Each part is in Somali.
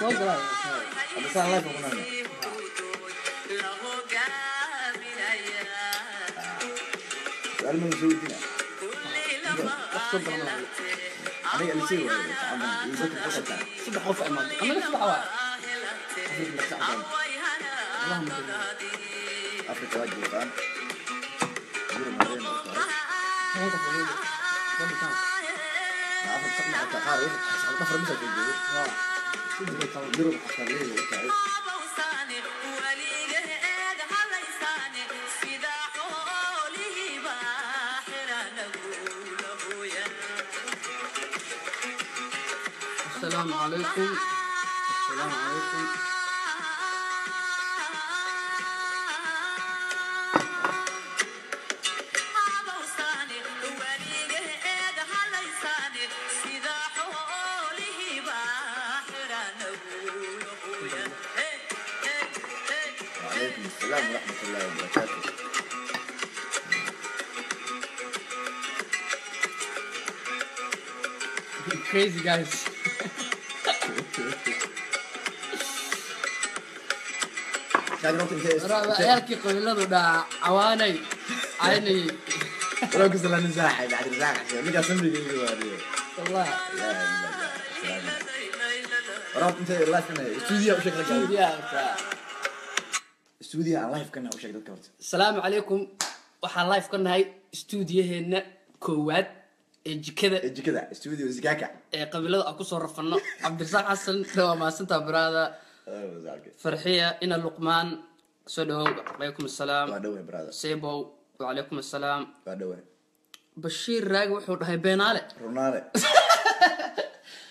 صوت لا بس الله يكون هنا سؤال من سويتنا اقصد انا أنا اللي سوي صبح خوف امان انا نفس الحوار اللهم أفريقيا واجب فان السلام عليكم السلام عليكم وعليكم السلام ورحمة الله وبركاته. crazy guys عيالكي قبيلadu dhaa cawaanay caynay ولو كسر لنا زاحي بعد الزاحي نرجع سمري دي والله لا رحت انت لايف كنا استوديو بشكل كامل استوديو على لايف كنا بشكل كامل. السلام عليكم waxaan live ka nahay stuudiyaheena koowaad ee jikada استوديو زكاكا ee qabiilada aan ku soo rafano Cabdirasaaq Xasan waa maasanta brada فرحية إن اللقمان سدوا عليكم السلام سيبو وعليكم السلام بشير راجع وحول هاي بيناله رونالي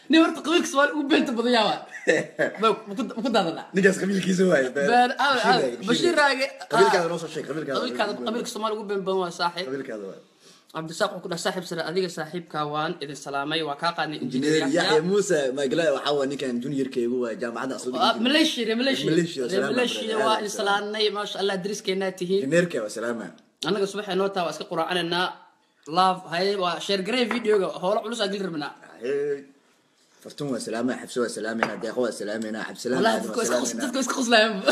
نورت قبيلك سؤال وبنت بضياوة بكون هذا لا نجس قبيل كيسوي بشير راجع قبيلك هذا نص الشيء قبيلك الصومال وبن بوا صاحب قبيلك هذا عبد الساق وكنا صاحب سر أديك صاحب كوان إذا سلامي وكاقني إنجنير يحيى موسى ما قلا وحاول نكان جونيور كيبو جامعة أصول مليشيا وإنسلاني ما شاء الله درس كيناته إنجنير كيا وسلامة أنا قصبح نوتا واسك قرآن إننا لاف هاي وشير جري فيديو هو علوس أقدر منها فرتون وسلامة حبسوا وسلامة هذا أخوة سلامة حبس سلامة لا تكوس خص لهم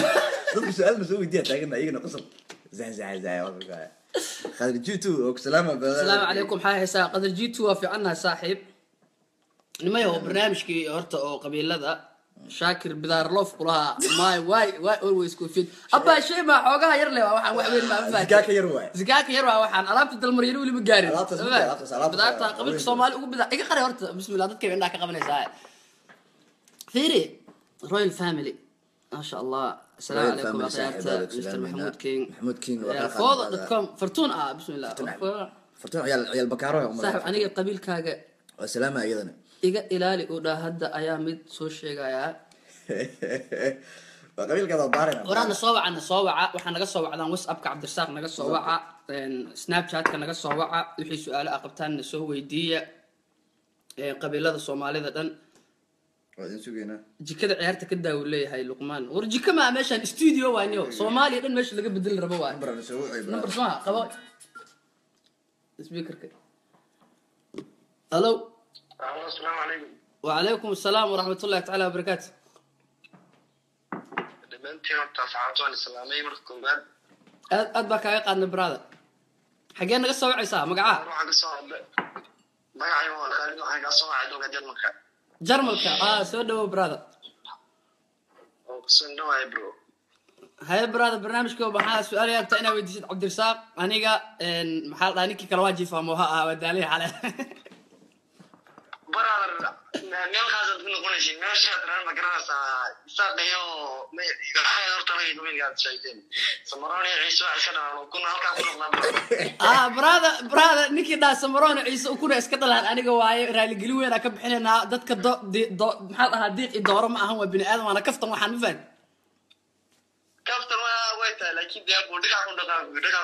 ضد سؤال مسوي دي تاجنا يجينا قصر زي خالد جيتو وسلامة السلام عليكم حاي حساب قدر جيتو في عنا صاحب لما هو برنامجكي هرتا أو قبيلة ذا شاكر بدار لوف كلها واي always كوفيد أبا شيء ما حوجها يرلي وحن وحين ما فات زكاك يروى وحن ألعبت الدلمر يروي اللي بجاري بدأت قبيلك الصومال وبدأ إيه قري هرتا بسم الله تذكر عندك قبل ساعة ثيري رويال فاميلي ما شاء الله السلام عليكم أخيارتا مستر محمود كينغ فوضى.com فرتون بسم الله فرتون عيال بكارو صاحب أنا قبيل كاجا والسلامة أيضا إيجا إلالي وده هدا أيامد سوشي جايا قبيل كذا ضارنا ورانا صوّع وحنا نقص صوّع عن واتساب كعبد الرزاق نقص صوّع سناب شات كنا نقص صوّع وحي سؤال أقبتان نسوي دية قبيلة الصومالية دن وين سوينا جيكدا عيارتك كدا ولا هاي لقمان ورجيك ما ماشان استوديو وانيو صومالي دن ماشي لقى بدل ربوا نمبر نسوي نمبر اسمها قبا سبيكر كده الو السلام عليكم وعليكم السلام ورحمة الله تعالى وبركاته دمنتي horta saacadaan islaamay markuu baad aad baa kaaga qaadnay brother xagee naga soo wacaysaa magaca waxaan ka soo magacay waa Khalid waxaan ka soo wacay dalka Jarmalka soo dhawo brother oo soo dhawaay bro hay brother barnaamijka waxaa su'aal yaabta inaa weydiisid Cabdirasaaq aniga maxaa la dhahay kala waajifa mooha wadaalay xalay brother meel khaasan ku noqonaysa meesha taran ma garanaysa isaaqayo ma waxay horta laga dumin gaad shayteen samaroni ciiso ashana kuna halka ku noqdaan brother ninkii dhaa samaroni ciiso kuna iska dhalaan aniga waaye raali geli weyn ka bixinayna dadka maxaa ahaa diiq idooro ma ahan waa bini aadam ana kaftan waxaan u fahmay kaftan waa wayta laakiin diyaar buu dhiga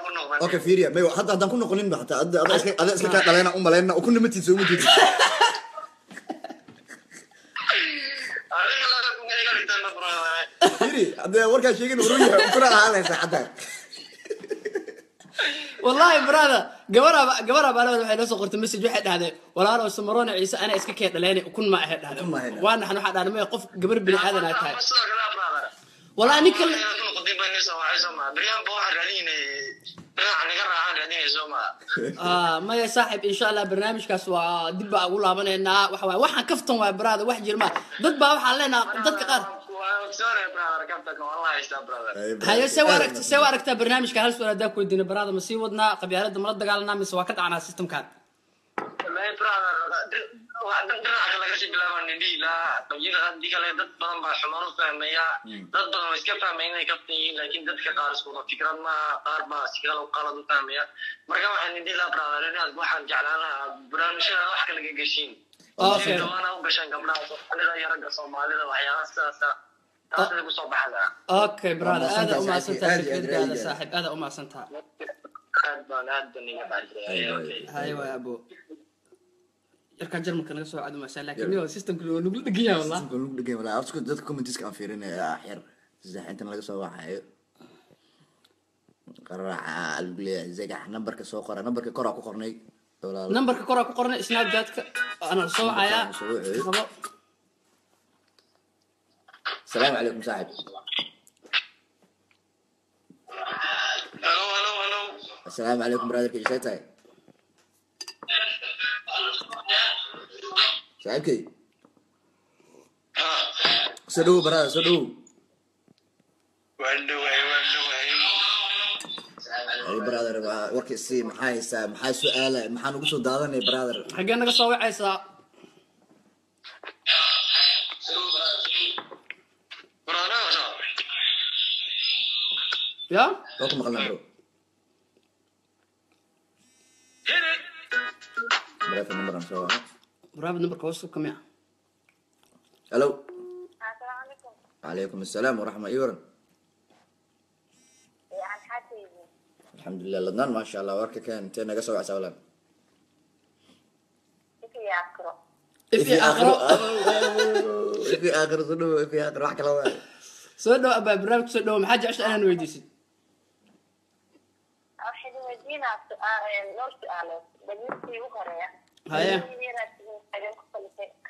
ku noqdaan okay fiiriya may hadda hadan ku noqonin ba hatta ada iska ka dhaleena u maleena oo kuna matiisa ugu jeedin fiiri hadda warka sheegin uruuyaha kuna ahaalaysa hadda والله برادا قبرها بالله waxay noo soo qortay message waxay dhahdeen walaalo Samaroon Ciise ana iska kee dhaleeni kun ma ahayd dhahdeen waan naxnu waxa dhahnay qof gabar bini aadan ay tahay والله اني كل ما يا صاحب ان شاء الله برنامج كاس ودب اقول لابنينا waxaan kaftan waa baraada wax jirma dad baa waxa leena dadka qaar هاي سوى aragta barnaamijka hal su'aal aad ku weydiina baraada ma sii wadnaa qabyaalada ma dagaalanaa mise waa ka dhacnaa system kan laga sii bilaabaa nidila qabyada hadii kale dad badan baa xumaan u fahmaya dad badan iska fahmayna inay ka yihiin laakiin dadka qaar isku fikrad ma qaar baa si kale u qalad u fahmaya marka waxaan nidila brother inaad waxaan jeclaan lahaa barnaamijyada wax kale ka gashin ana u gashan gabdhaha Soomaalida iyo ragga Soomaalida waxyaalaha saasa taasoo ku soo baxda okay brother aad u maasantaa fikradda saaxiib aad u maasantaa aad baan niga baariyaa hay waa abo yarka jarmalka naga soo caado maasha laakiin iyo systemka loo nugu dhigaya wallahi systemka loo dhigaya wallahi afku dadka comments ka fiirinaya xir saxintan laga soo waxayo qaraaca albiya zaga numberka soo qora numberka kor ku qornay walaal numberka kor ku qornay snapchat-ka ana soo wacaya qabo السلام عليكم صاحب hello السلام عليكم برادر كيف شايفه صاحب كي سدو برادر سدو وندو اي برادر ورك سي maxay su'aal maxaan ugu soo daadanay brother xagee naga soo wacaysa يا وكم مقلنا برو برافو النمبر نسويها برافو النمبر كويس كم يا الو السلام عليكم وعليكم السلام ورحمه يورن عن حاتيجي الحمد لله لدنان ما شاء الله ورك كان انت نغا سو عساولان في اقرا في اخر في اخر صدو في اخر wax kala waa soo dhaw aba barnaamij soo dhaw maxaa jeceshay inaan weydiisid واحد ودينا سؤال نور سؤال بالنسبه لغريا هيا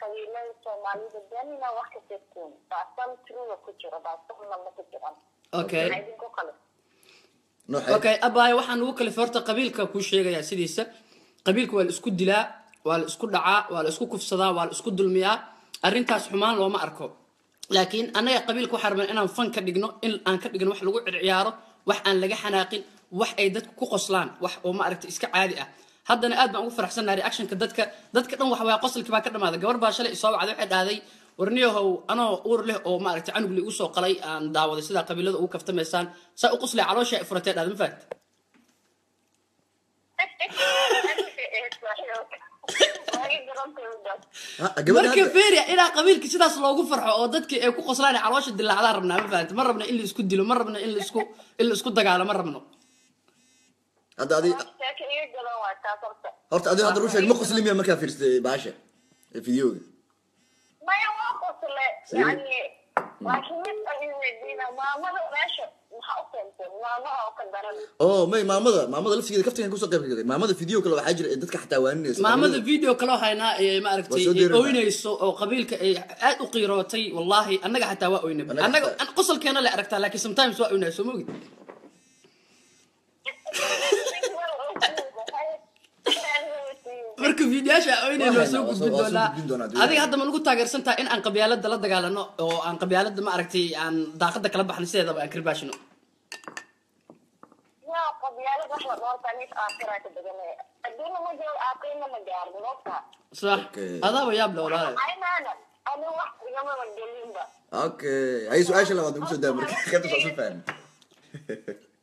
قبيلة الصومالي بدنا وقت تكون فأصلا تروح كتير بس هم ما كتير اوكي عايزين كوكله اوكي اباي waxaan ugu kala farta qabiilka ku sheegaya sidiisa qabiilku waa la isku dilaa waa la isku dhacaa waa la isku kufsadaa waa la isku dulmiyaa arintaas xumaan looma arko laakiin anaga qabiilku xarman inaan fan ka dhigno in aan ka dhigno wax lagu ciyaaro wax aan laga xanaaqin wax ay dadku ku qoslaan wax oo ma aragtay iska caadi ah haddana aad baan ugu faraxsanahay reaction-ka dadka dhan wax waa qosolkii baa ka dhamaaday gabar baa shalay soo wacday waxay dhahday warniyahow anoo uur leh oo ma aragtay canug li u soo qalay aan daawaday sida qabiilada ugu kaftameysaan saa u qoslay caloosha ay furatay dhahday ma fact marka feeriya ilaa qabiilka sidaas loogu farxo oo dadkii ay ku qoslaan caloosha dilaacdaan rabnaa ma fahanti ma rabna in la isku dilo ma rabna in la isku dagaalo ma rabno هذا هرت أدي هذا روشة ما قسلي مية مكان فيرست بعشة الفيديو ما يوقف يعني لكن مثل ما ماشي ما ماما لفت كده كفتين كوسا قبل ما ماذا فيديو كله حاجر دتك حتى وانس ما ماذا فيديو كله هنا ما عرفتي اوينيسو او قبيلك aad u qiirootay wallahi anaga xataa waa oynay anaga qosolkeena la aragtaa laakiin sometimes waa oynayso moogid marka fiidiyaasha oynay loo soo gudbin doonaa adiga hadda ma nagu taageersantaa in aan qabyaalada la dagaalano oo aan qabyaalada ma aragtay aan daaqada kala baxno sideedaba aan kirbaashino qabyaalada wax la doortaa mid aakhirata badanee adduuna ma jiro aakhirna ma gaarin noqta صح هذا وياب له ولا انا واحد يوم ما نقولين اوكي اي سؤال لو بدك تسال مركز كنت تصل فاهم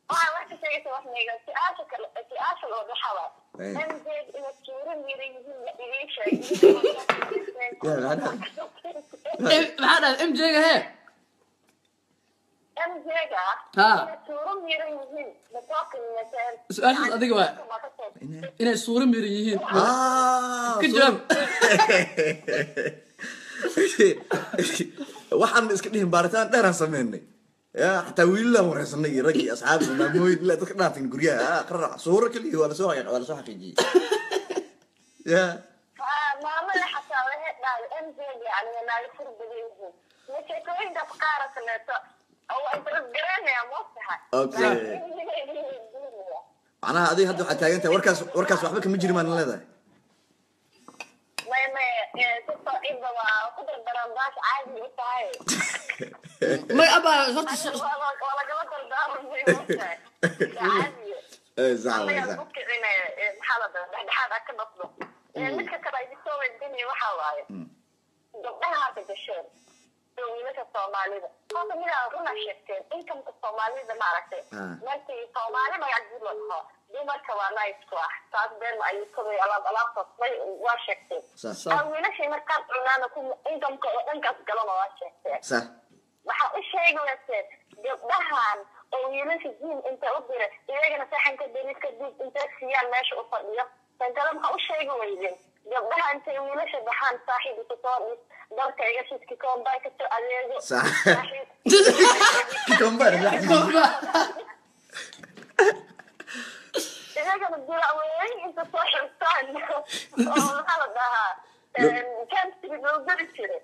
واحد شيء واحد ما يقول سؤال لو بحوا ام زيد ان الكورن يريدون شيء هذا ام جي هي ام زيد ها الكورن يريدون متاكد مثلا سؤال adiga waa inay suuro miran yihiin كجاب waxaan iska dhihin baaritaan dheer aan sameynay يا حتى ويلا ورسنا يرجع أصحاب ما مويد لا تكنا في القرية قرر صورك اللي ولا سوا حقيقي يا ما عمل حتى واحد قال انزل يعني ما يفرق بينهم مش كوين ده فقارة كنت او انت رجعنا يا مصلحة اوكي أنا هذه هدو حتى أنت وركاس وحبك مجري ما نلاذا ما تطيب وقدر برامباش عادي وطاي ما ابا صرت ولا قبل الدار زي مصلحة عادي زعل الله زعل يبوك إنه حالة حالة كم أطلق مثل كذا يسوي الدنيا وحواي قبلها هذا الشيء سوينا الصومالي هذا من أغنى شيء إنكم الصومالي ده ما عرفت ما أنت الصومالي ما يعجب لها دي ما كوانا يسوح صار بين ما يسوي على تصوي واشكتي صح أولنا شيء ما كان أنا نكون إنكم كلام واشكتي صح waxa u sheegaysaa gabdhahan oo wiilasha jiin inta u diray iyagana saxanka dariska dib inta siyaan meesha u fadhiyo tantada waxa u sheegayeen gabdhahan inta wiilasha baxaan saaxiib ku soo dalka iga shidki koonbay ka soo adeego saaxiib koonbay iyagana diraway inta soo xirtaan oo waxa la dhahaa kan sidoo dariskii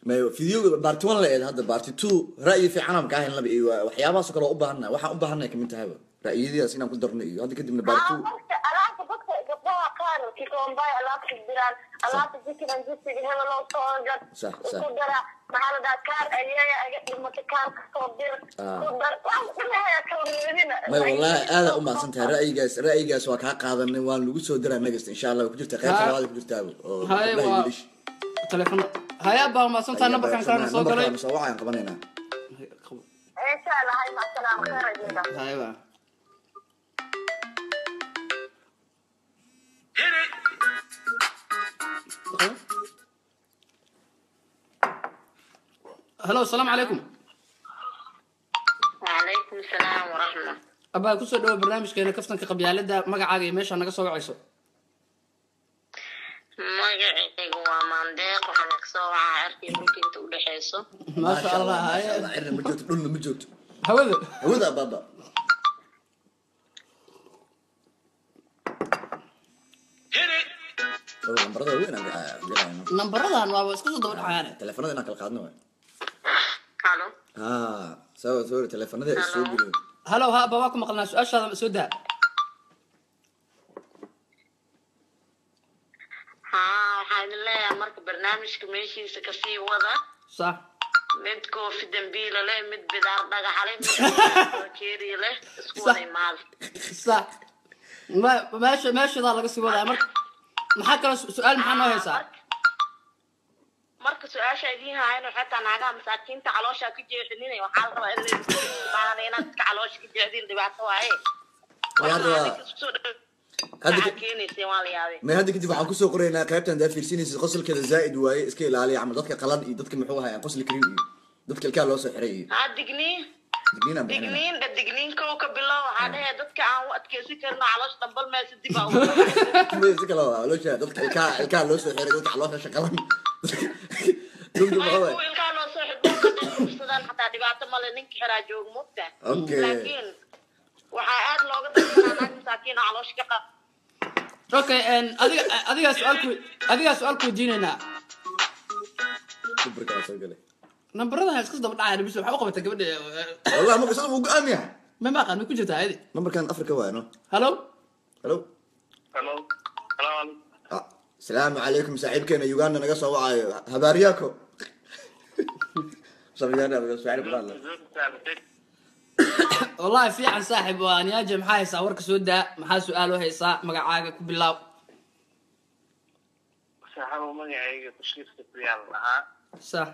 ما فيديو بارت 1 لقيت هذا بارت 2 رأيي في عنام كاهن لبي وحيابها سكروا أبهنا وح أبهنا كم تهوا رأيي دي أسينا كل درني هذا كده من بارت 2 أنا بقى قبلها قارو كي كون باي الله تجبران الله تجيك من جسدي هنا لو صاجت صح وقدر محل ذكر أيها أجت المكان صبر قدر ما والله هذا أم أصلا رأيي جالس وكاق هذا النوال لوجس ودرا نجست إن شاء الله وكجرت خير هذا كجرت هاي تلفون هاي أبا ما صنت النبر كان صوت قريب مسوعة قبلنا إن شاء الله هاي مع السلامة خير جدا هاي بقى هلو السلام عليكم وعليكم السلام ورحمة أبا كسر دو برنامج كنا كفتن كقبيلة ده مقعد ماشي أنا قصوا عيسو magacaygu waa maandeeq waxaan ka soo wacaa arki mumkin inta u dhaxeyso ما شاء الله هاي عرنا مجوت دولنا مجوت هوذا بابا نمبرada weyn نمبرada waa isku soo dawad xayaan telefoonada kala qaadno halo soo telefoonada soo geliyo هلو ها بابا ku maqlnaa su'aashaada soo daa waxaan leeyahay marka barnaamijka meeshiisa ka sii wada صح mid koofi dambiila leh mid bidaar dhagax leh mid keeri leh isku wada imaad صح ماشي daa laga sii wadaa maxaa kale su'aal maxaa noo haysaa marka su'aasha idin hayno xataa naagaha masaakiinta caloosha ka jeexinay waxaa la rabaa in la baahan inaad ka caloosha ka jeexdin dhibaato waaye ما هذا كنت بحكي سوق قرينا قيبتنا ده فيرسينيس قصل كذا زائد واي اسكيل عليه عمل ضدك قلد ضدك محوها يعني قصل كريم ضدك الكال لو سحري دقنين كوكا بالله هذا ضدك عن وقت كيسي كرنا علاش دبل ما سدي باو ما يسكلا لو شا ضدك الكال لو سحري ضدك علاش شغلان دم محوها الكال لو سحري ضدك حتى دبعت مال نك حرا جوج مبتع لكن waxaa aad looga dadkaa masaakiin caloosh ka qab okay adiga su'aal ku diinayna kubrika soo galay numberada isku daba dhacay bis waxa u qabatay gabadha wallahi ma qasab ugu aamiya ma qaan ku jirtaa aydi numberkan afrika waano hello السلام عليكم صاحبكنا يوغانا naga soo wacayo habaariyako sabiyana naga soo xirib qala والله في عن صاحب وأنا أجي محاي صورك سودة محا سؤال هيسا مقعاقة كبلاو صاحب مقعاقة تشكيف تبريال لها صح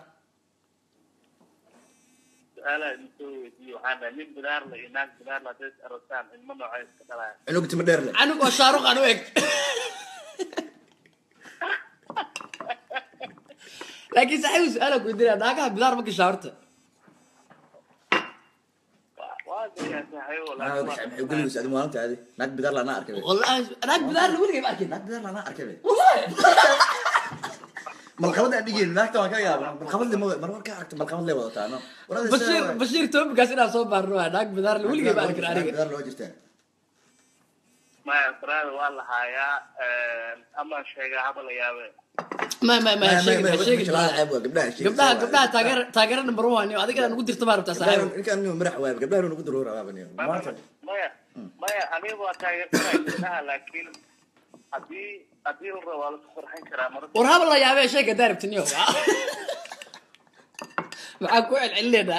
سؤال انتو دي وحانا من بدار لإناك بدار لديك أرسان إن منو عايز كتلا عنو كنت مدير لي عنو وشاروخ عنو إيك لكن صاحب سؤالك ودينا داكا بدار مكي شاورته يقول لي سعد مالك هذه ناك بدار لنا اركبه والله ناك بدار لي ولي اركب ناك بدار لنا اركبه والله malqabad aan dhigeen naagta waan ka yaabaa malqabad le mar ka aragto malqabad le wadataa no bashiir toobikaas inaan soo baarno waa naag bidaar le weligay baan arkin aniga bidaar loo jirtaa maya faraada waa lahayaa ama sheega haba la yaabe sheegi gabdhaha taageera number 1 iyo adiga nagu dirta baa rabtaa saaxiib ninkan inuu madax waayay gabdhaha nagu diro raabaniyo maya aniga waa taageersanay gabdhaha laakiin haddii la rabo waa la qurxin karaa mar war haba la yaabee sheega daaribtiniyo maxaa ku celcelinayna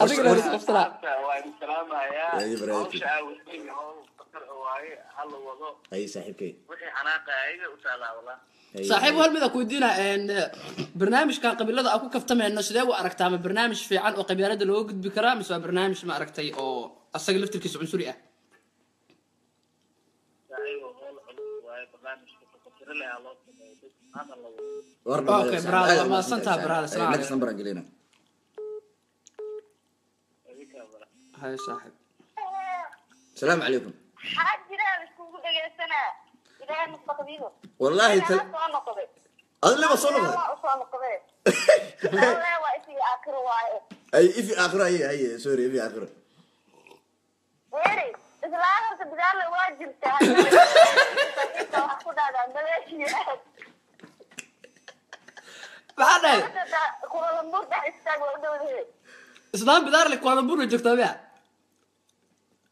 adiga la isqabsana waa salaamaya hawsha awsiin oo qadar waaye hal wado ay saaxiibkay wixii xanaaqa ayaga u taalaa walaa saaxiib hal mid ku weydiina barnaamijkan qabiilada aan ku kaftamayno sidee u aragtaa ma barnaamij fiican oo qabiilada loo gudbi karaa mise waa barnaamij ma aragtay oo asaga laftirkiisa cunsuri ah اوكي برادر ما سنتها برادر سلام next number angelina هاي صاحب السلام عليكم حاجة بسكوت دقيقة إذا مستقبله والله أنا اللي ما صنقه والله وإسي آخر واي اي في اخر هي سوري في اخر ويري إذا لا أعرف بدال واجب تعال أخذ هذا ملاشي بعدين هذا كولا لمبور ده استاغ ودوله اسلام بدار لك كولا لمبور جبتها بيها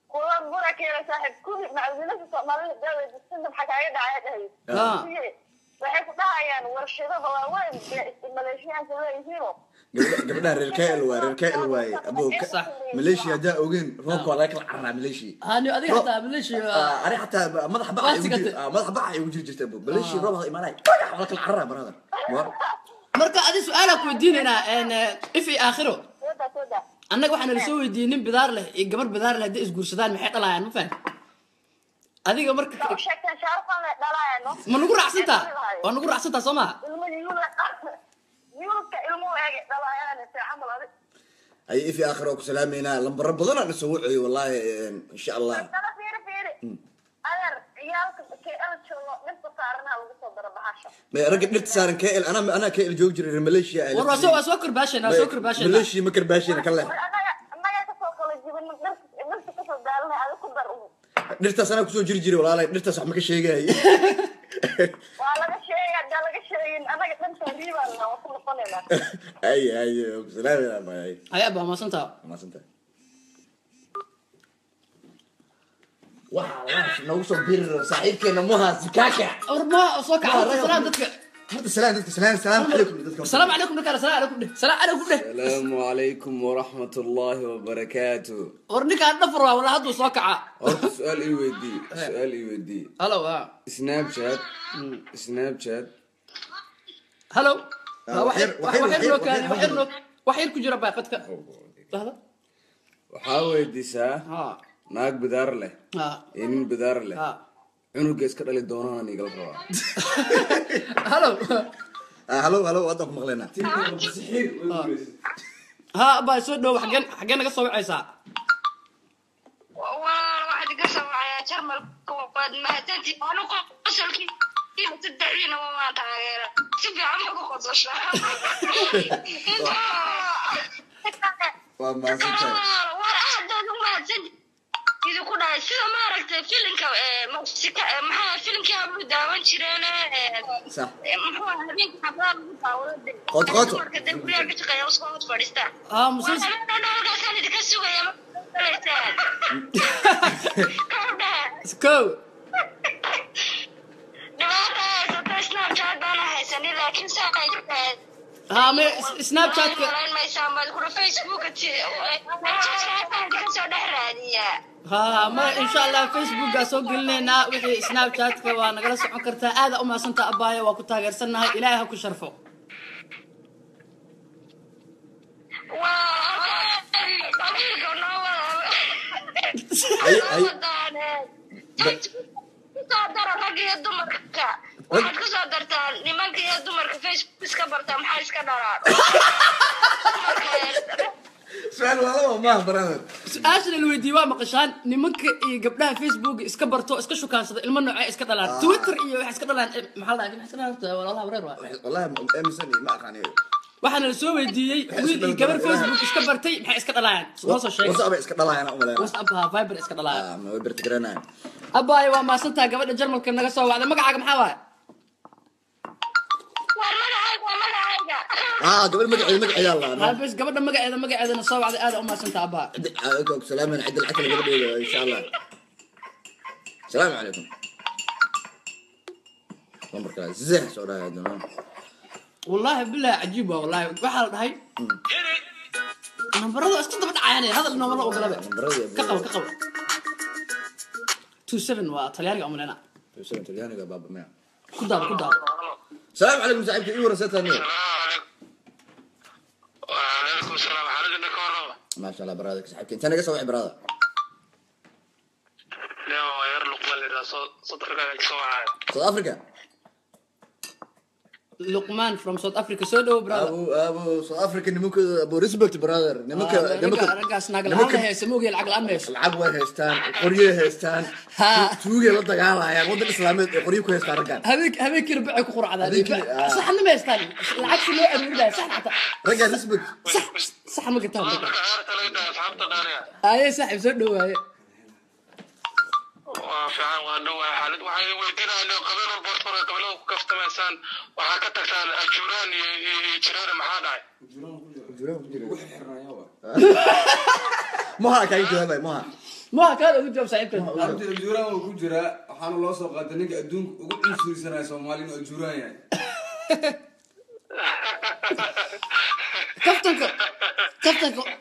كولا لمبور كده صاحب كل معزولات الصومالية الدولة السنة بحكاية عادة waxay ku dhahayaan warshado waaweyn Malaysian soo yihiin gabadha reer keel waay abo Malaysia da ogeen roobka wala kala carraa Malaysia hani adiga xataa Malaysia ari xataa madax baa ay ugu jirtay abo Malaysia roob hada imaanay wala kala carraa brother marka adi su'aala ku weydiinayna if ay aakhiro annaga waxaan la soo weydiinin bidaar leh iyo gabar bidaar leh is guursadaan maxay dhalayaan ma faham adiga marka sheegtan sharfan dhalaayno ma nagu raacsantaa waa nagu raacsantaa Soomaa يوكا الموعد دلايان في عمل هذا اي في اخر وك سلامينا لمبر بدنا نسوي والله ان شاء الله انا فيري انا عيالك كيل شو نفس صارنا لو صدر بحاشه ما رجل نفس صار كيل انا كيل جوجر ماليشيا والله سوكر باشا سوكر باشا ماليشيا مكر باشا كله انا يا تسوق الجبن نفس كسر دالنا على قدر نرتا سنه كسو جيرجيري والله نرتا صح ما كشيغاي والله laga sheegay anaga dhan tariiba la wasoo qolena ay salaam ay aba ma santa waxa noo soo biir saaxiibkeena muhaas kaka orma soo kaca salaam dadka السلام عليكم السلام عليكم السلام عليكم ورحمة الله وبركاته ورنيك هدفر ولا هدو سوكعة سؤال يودي هلو سناب شات هلو وحير كجرا باقتك لحظة وحاول ديسا ناق بدار له إن بدار له عنو جيس كده اللي دونا نيجال روا هلو وضعك مغلنا ها بايسود لو حقنا قصوا عيسى واحد قصوا يا جرمل قد ما تنتي انا قصلك كيف تدعين وما تغير تبي عمك قصش وما سنتي إذا كنا سيدا ما رأيت فيلم موسيقى محا فيلم كابلو داوان شيرين صح محا هبين كابلو داوان قط مركز كلية بتقى يوصلون فريستا مسلسل أنا كان يتكسوا يا سكو نمارة سناب شات بانا هيساني لكن ساقا ما سناب شات ما يسامل كنا فيسبوك ها ما إن شاء الله فيسبوك أسوق لنا وحي سناب شات كوانا قرص عكرتها هذا أما سنت أبايا وكنتها قرصناها إلهها كشرفه صادر رجع دمرك waxaad ku soo dartaan nimanka iyo dumarka Facebook iska barta maxay iska dharaan سؤال والله ما برادر su-aashan la weydiiyey waa maqashaan nimanka iyo gabdhaha Facebook iska barto iska shukaansada ilmo noocay iska dhalaan Twitter iyo wax iska dhalaan maxaa la iska dhalaan walaalaha wareer waa wallahi amisan ma aqaan waxaana la soo weydiiyey wiil iyo gabar Facebook iska bartay maxay iska dhalaan soo sheegay WhatsApp iska dhalaan u maleeyaa WhatsApp Viber iska dhalaan ma way bartigrana abbaay waa maasantaa gabadha Jarmalka naga soo wacday magacaaga maxaa waay قبل مقعد الله بس قبل مقعد انا صوب على هذا امه سنت ابا عليكم السلام من عند العتل قبل ان شاء الله السلام عليكم عمرك زه سودا هذا والله بالله عجيبه والله وحال هاي نمبرده اسكت بدعاني هذا النمبر وقلبه كقبه 27 وطلياني عملنا 27 طلياني يا بابا ما كدار السلام عليكم صاحبتي ايوه رسالتني وعليكم السلام حالك كورو ما شاء الله برادك صاحبتي انت انا قصوي برادا لا يرلق ولا صدرك سواء ساوث افريكا لقمان from South Africa سودو برادر ابو ساوث افريكا نمك ابو ريسبكت برادر نمك رجاس ناقل هذا هي سموه العقل امس العقل هيستان قريه هيستان توغي لا دغالايا ودن اسلاميد قريه ku heystaan ragaan habeen kirbac ku quracada sax ma heystaan lacag loo aruurinaa sax hata ragaan ريسبكت صح ما قلتها اي صاحب سو دوايه وفعلا وانه حالد waxay weydiinayaan qabeen boortore qabeen ku kaftamaysan waxa ka tagtaan ajuuraan iyo jiraan maxaa dhacay ما كان جوابي ما كان ugu jawaab saaxiibkan ajuuraan uu ku jira waxaan loo soo qaaday ninka adduunka ugu insuurisanay Soomaaliya oo ajuuraan yahay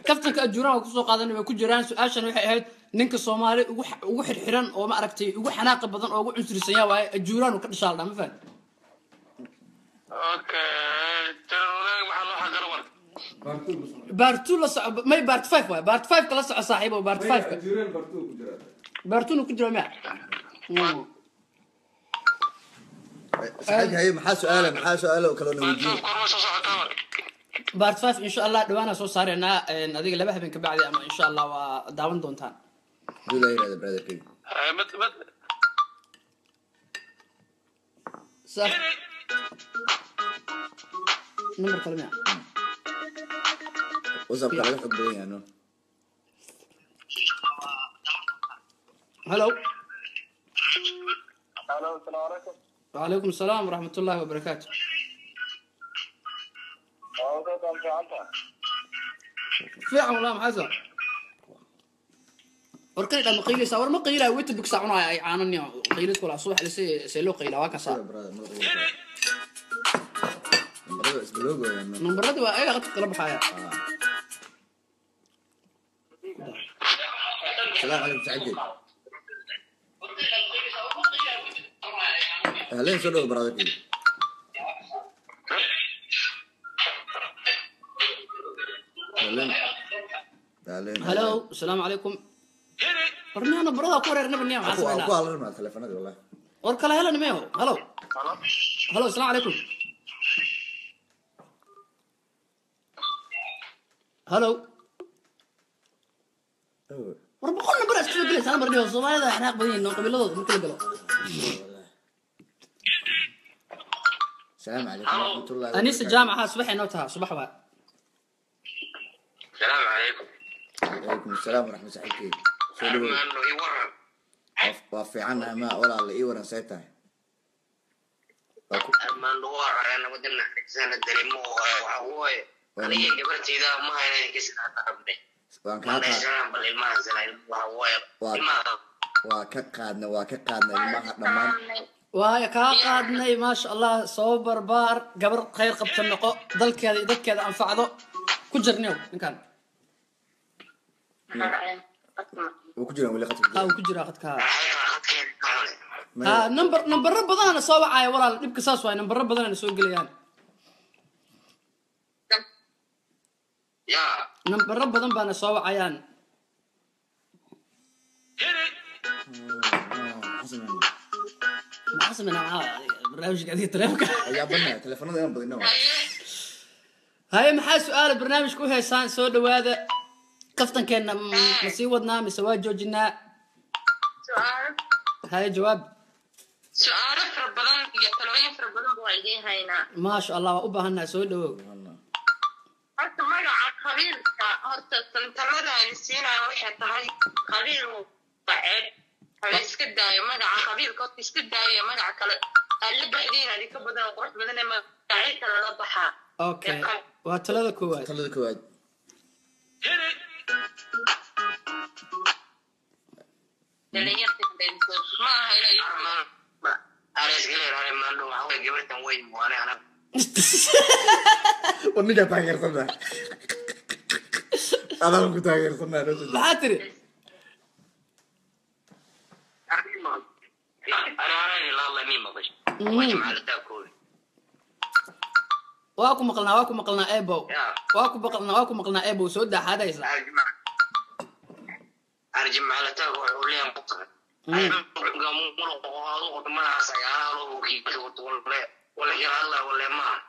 كفتنك أجوران وكسو قادني وكو جيران سؤاشن waxay ahayd ninka Soomaali ugu xirxiran oo ma aragtay ugu xanaaq badan oo ugu cunsurisan waay ajuuraan ka dhashaal ma fahad okay taroolay waxa loo xaqar war بارتو لا صعب ما بارت 5 واي بارت 5 كلا صعب صاحبه بارت 5 ajuuraan bartuu ku jira بارتو ku jira ma صاحبي هي محا سؤاله وكلنا وجيه بارت 5 ان شاء الله دوانا سو سارينا adiga laba habeen ka bacdi ama insha Allah waa daawan doontaan دولار هذا برادر كي صح نمبر كلمه وصل على حق بين يعني هلو السلام عليكم وعليكم السلام ورحمة الله وبركاته في عم الله محزن وركني لما قيلي صور ما قيلة ويت بكسر عنا عانني قيلت كل عصوح لسه سيلو قيلة واقع صار نمبر ده وأي غلط قلب حياة السلام عليكم سعيد اهلين سلو برادر كي هلو السلام عليكم برنامج برادة كورير نبني يوم حسنا اكو على التليفونات والله وركلا هلا نميو هلو هلو السلام عليكم هلو وربقولنا برا استوى قلت انا برني والصومالي هذا حناق بدين انه قبل له مثل قبل السلام عليكم ورحمة الله انيس الجامعة صباحي نوتها صباح بقى السلام عليكم وعليكم السلام ورحمة الله وبركاته سلو وفي عنها ما ولا اللي يورن سيتها أما النوار أنا ودنا إنسان الدريمو وهو أنا جبرت إذا ما هي كيس أتعبني ما نسمع بالإلماء زين وهو وكقادنا الماء دمان وهاي كقادنا ما شاء الله صوبر بار قبر خير قبت النقو ضل كذا أنفعه كجرنيو إن كان وكجرا ولا قتل وكجرا أخذك نمبر بدنا أنا صوب عاي ولا نبكي ساس واي نمبر بدنا نسوق ليان يا نمبر بدنا بنا صوب عيان حسن أنا برنامج قاعد يترفق يا بنا تلفوننا يوم بدنا هاي محل سؤال برنامج كوه سان سود وهذا كفتن كان مسيودنا مسوا جوجنا سؤال هاي جواب سؤال فربنا يطلعين فربنا بوالدين هينا ما شاء الله أبا هنا سودو horta magaca qabiilka horta tantalada ay siinaa waxay tahay qabiil bacad haba iska daayo magaca qabiilka horta iska daayo magaca kale alla baxdiin adi ka badan qurux badan ee magacyo kale la baxaa okay waa talada koowaad dhalinyarta ma aha inay ares galeen hore maandho waxa way gabartan way muwaane anag ونيجا تاجر صنع أنا ما كنت تاجر صنع لحاتري أنا لا الله مين ما بش وجمع على تاكل واكو مقلنا ايبو واكو مقلنا ايبو سودا هذا يسلا أرجع على تاكل ولا مقطع أنا قاموا ما سيارة وكيف ولا يا الله ولا ما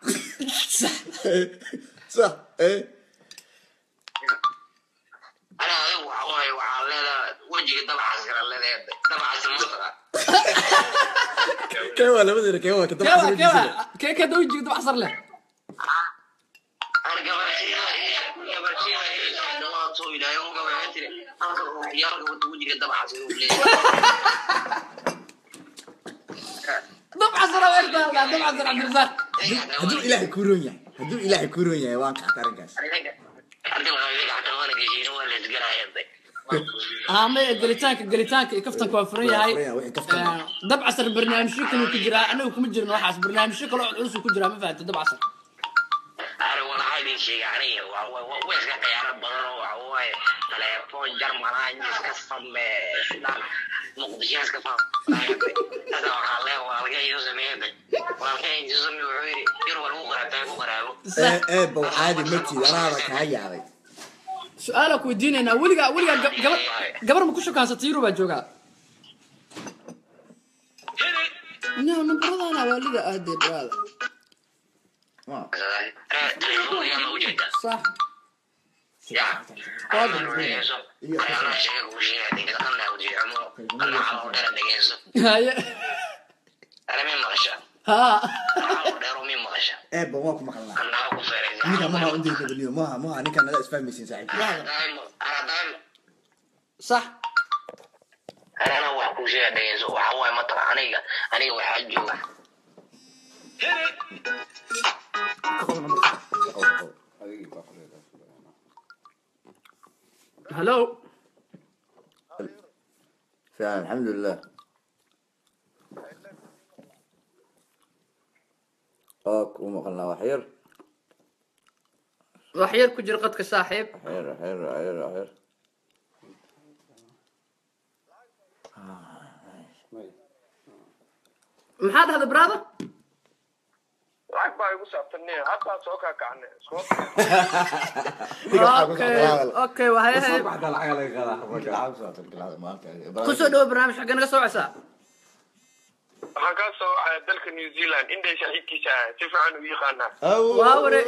صح إيه أنا وعواي وعلى وجهي طبعا عسكر الله طبعا عسكر مصر كيف ولا بدري كيف كده وجهي ده حصل له أنا قبل شيء دوا توي لا يوم قبل هتري أنا يا رب وجهي طبعا عسكر ضبع عصر وإرتاح ضبع عصر عبد الرزاق هدو إلهي كورونيا وان كاترين كاس ما قلتانك كفتن كوافرية هاي ضبع عصر برنامج شكله كجرا أنا وكم جرنا واحد برنامج شكله عروس وكجرا ما فات ضبع عصر أنا والله هاي شيء يعني ويش قاعد يعرف بدر وعواي تلفون جرمانا ينجز كسم مقدسياس كفا هذا وحاله وعلى يوزمين وعلى يوزمين وعيري يروى الوقرة تاكو قرابو إيه بو عادي متي أنا رك هاي عادي سؤالك وديننا ولقى قبل ما كل شو كان ستيرو بجوجا نعم برضه أنا ولقى أدي برادة صح يا أنا شيء وشيء هذه أنا ودي عمو أنا حاول أدرس هاي أنا مين مغشى ها حاول أدرس مين مغشى إيه بو واكو مخلنا أنا أقول فريز نيكا ما عندي كبليو ما نيكا أنا لا أسفهم مسين سعيد أنا دائما صح أنا وحكو شيء أدرس وحواي مطلع أنا وحجوا هلو فعلا الحمد لله أكو مخلنا وحير كجر قد كصاحب حير محاد هذا برادة lacag baa igu saabtanay hadda soo ka kacnay اوكي وهي واحد العقل اللي قال كسو دو برنامج حق نقص وعسا waxaan ka soo wacay dalka New Zealand inday shaqadiisa si fiican u yaqaana واوري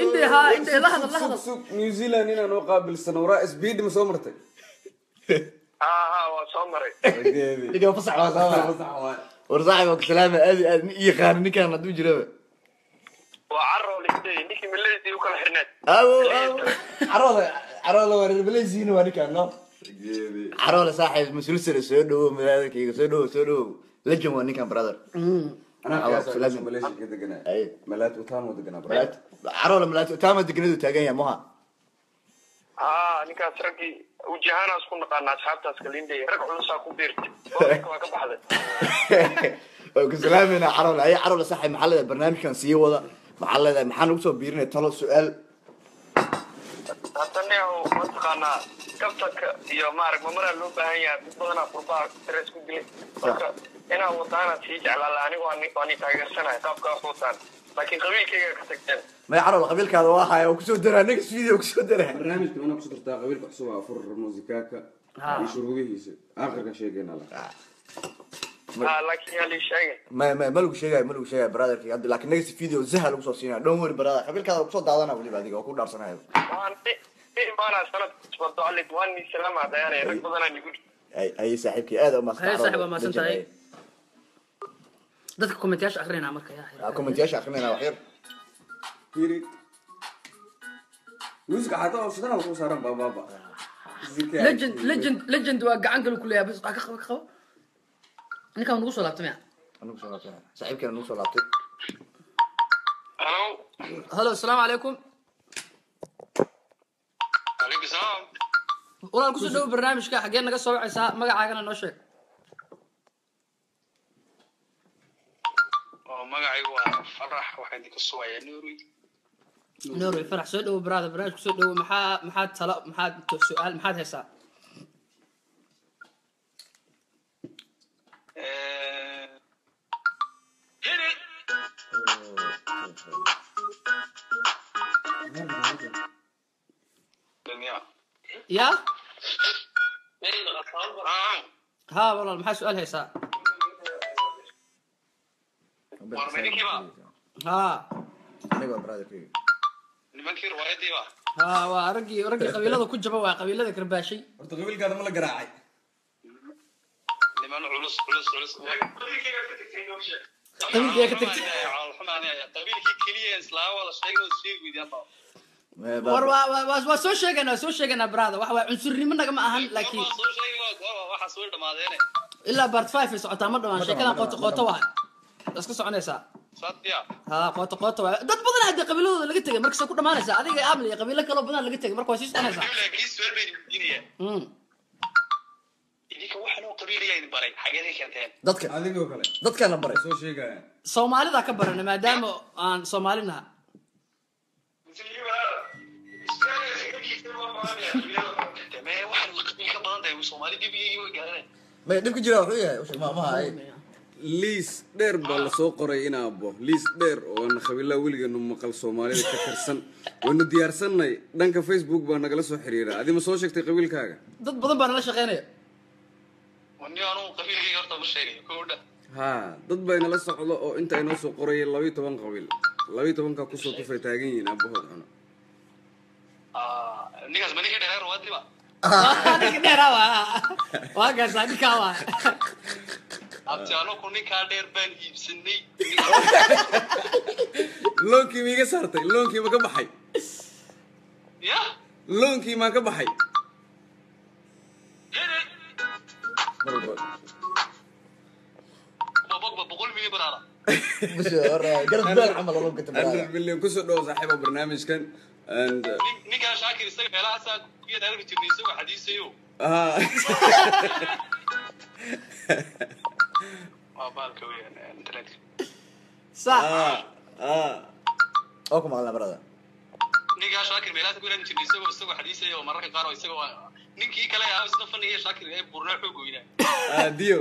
انت لحظه سوق نيوزيلاند هنا نو قابل سنورا سبيد ما سو مرتي waa soo maray نيكا فصح ورصاحبك سلامة أدي يخان نيكا ندو جربه وعرّوا لكتي نيكي مليزي وكل حرنات عروضة ورد بليزين وانيكا نو عروضة صاحب مسلسل سودو ملاذكي سودو لجم وانيكا برادر انا لازم ماليزيا كده جنا ملات وتام ودقنا برادر عروضة ملات وتام ودقنا دو تاقين يا موها ninkaas raggii wajahanaas ku naqaana asxaabtaas kalindey rag culusaa ku beertay waa ka baxday كسلامنا عروضة أي عروضة صاحب محلة برنامج كان سيوضة محلة محل وصل بيرنا طلع سؤال haddana ma taqaanaa kabtanka iyo maarag mamara loo baahan yahay dad badanaa qurbaa stress ku dilay marka inaa wadaana sii jeclaala anigu waan taageersanahay qaabka wax wataan laakiin qabiilkayga ka tagteen ما يعرف القبيل كذا واحد وكسر درا نكس فيديو كسر درا برنامج كمان كسر تاع قبيل كحسوا فر موزيكاكا يشروه آخر شيء قلنا له laakiin yaa lii sheegay ما لو شيء برادر في عبد لكن نكس فيديو زهل وصل سينا دون وري برادر قبيل كذا وكسر دعوانا ولي بعدين وكل دار سنة imaanaa sanad isbardo alid waani salaama dayaanay rag badanaa nigu ay saaxiibkii aad u Hay saaxiib waa maasantahay. dadka commentayaasha akhrina marka yaa commentayaasha akhrina wax yar fiiri musiga xataa sidana ku saaran baba legend waa gacan kale ku leeyahay bas ka qabo ninka ugu soo laabtay saaxiibkana ugu soo laabtay halo assalaamu calaykum calaykum salaam walaal ku soo dhaw barnaamijka xagee naga soo wacaysaa magacaagana noo sheeg magacaygu waa farax waxaan idinka sugayaa Noori farax soo dhaw brother barnaamijka soo dhaw maxaa talo maxaa su'aal maxaad haysaa يا ها والله ما سؤال هيسا ها ها ورقي قبيلة كل جبا قبيلة كرباشي قبيل كذا ملا قراعي لمن علص قبيل كي كتكت قبيل كي كلية إسلام ولا شيء وشيء ويدين waa soo sheegana brother waxa way cunsurinimo naga ma ahan laakiin waxa soo dhamaadeen ilaa part 5 ay socotaa ma dhamaan sheekada qoto waa iska soconaysaa sadiya ha qoto waa dad badan hadda qabiiladooda laga tagay marka ku dhamaanaysaa adiga aamli qabiilo kale badan laga tagay marka waa sii soconaysaa laakiin su'aal bay diinaya idinka waxa loo qabiiliyay baray xageedii keenteen dadka adigoo kale dadkana baray soo sheegaya Soomaalida ka baran maadaama aan Soomaalina ما دبك جرا وحيه وش ما هاي liis dheer baa la soo qoray inaabo liis dheer oo aan qabiilada weligeenu maqal Soomaalida ka tirsan waynu diyaarsanay dhanka Facebook baa nagala soo xiriira adima soo sheegtay qabiilkaaga dad badan baa nala shaqeynaya wani aanu qabiilkayga horta ma sheegay koodha ha dad baa nala socdo oo inta ay noo soo qoray 12 qabiil 12 ka ku soo tufay taagan yihiin abahood cuna ninkaas ma ninka dheer waa diba ninka dheer waa gaas ninka waa abtiano ku ninka dheer baan iibsanay loonkii miiga saartay loonkii ma ka baxay ya loonkii ma ka baxay baba boqol milyan barara بس قرب بال عمل والله كنت أنا مليون كسر دو صاحبه برنامج كان and ninka shaakir isaga meelaha saa ku yadaan jirnay isagoo xadiisayo baalka weyn internet صح اوكم على برada ninka shaakir meelaha ku yadaan jirnay isagoo xadiisayo mararka qaar oo isagoo ninkii kale ah isna faniga shaakir ee burnaa xoog weynaa dio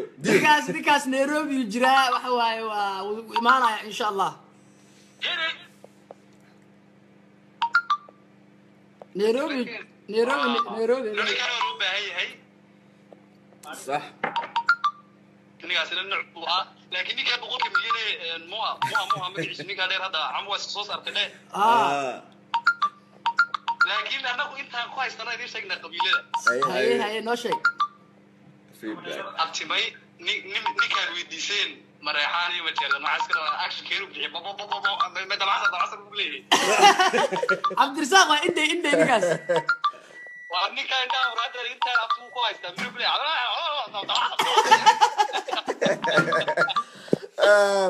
ninkaas Nairobi jira waxa waaye waa imaanaya insha Allah Nairobi loo baahan yahay صح ninkaasina nuuc ah laakiin ninka boqolka milyan ee moha magaciisa ninka dheer hadda amwas soo saartay laakiin anagu intaan ku haystana idin sheegna qabiilada hay noo sheeg feedback abtimay ninkaan weydiiseen mareexaan iyo majeerda maxaa iska dhawa action keenu bixi baba ma dabacsan ugu leeyahay Cabdirasaaq waa indhay ninkaas waa ninka intaan waraadada intaan abtu ku haystaa mid bile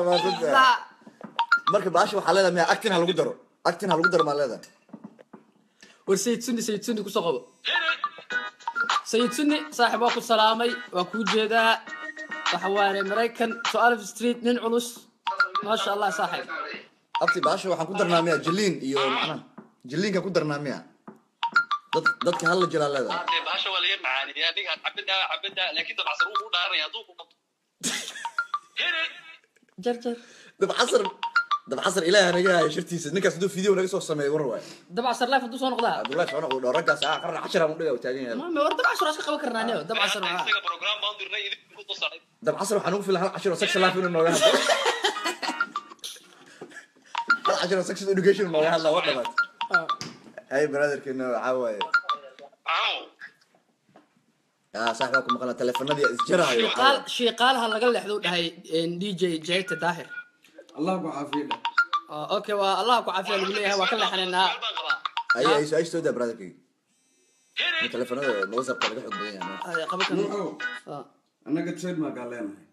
ما كنت marka baash waxa leedahay ma actin ha lagu daro ma leedahay war Sayid Sunni ku soo qabo Sayid Sunni saaxiib ku salaamay waa ku jeedaa waxa waare Mareykan to Alf Street nin culus ma sha Allah saaxiib abti baash waxaan ku darnaamaya jiliin iyo macna jiliinka ku darnaamaya dadka hal la jira leedahay hadee baasha wala yar macaaniya ninka cabada laakiin dabacsan uu dhaaranaya aduu ku qabto jarjar dabcasar ilaahay naga hayo shirtiisa ninkaas haduu video naga soo sameeyo war waay dabcasar life haduu soo noqdaa abdullahi soo noqdo raggaas qarna 10 aan dhigaa u taagan yahay ma war dabcasar iska qaban karnaa dabcasar isaga program baan dirnay idinku ku saaray dabcasar waxaan ugu filan hal 10 section life inuu nooga hadlo hal 10 section education nooga hadlo wada baad hay brotherkina waxaa waaye saaxiibaa ku maqla teleefanadii isjarahayo shiiqaalaha laga leexdo dhahay DJ Jayta Daahir allah ku caafiyo okay waa allah ku caafiyo lagu leeyahay waa ka leexanaynaa ay soo daa brotherkii teleefanada WhatsApp laga xog badan yahay qabakan annaga trademark aan leenahay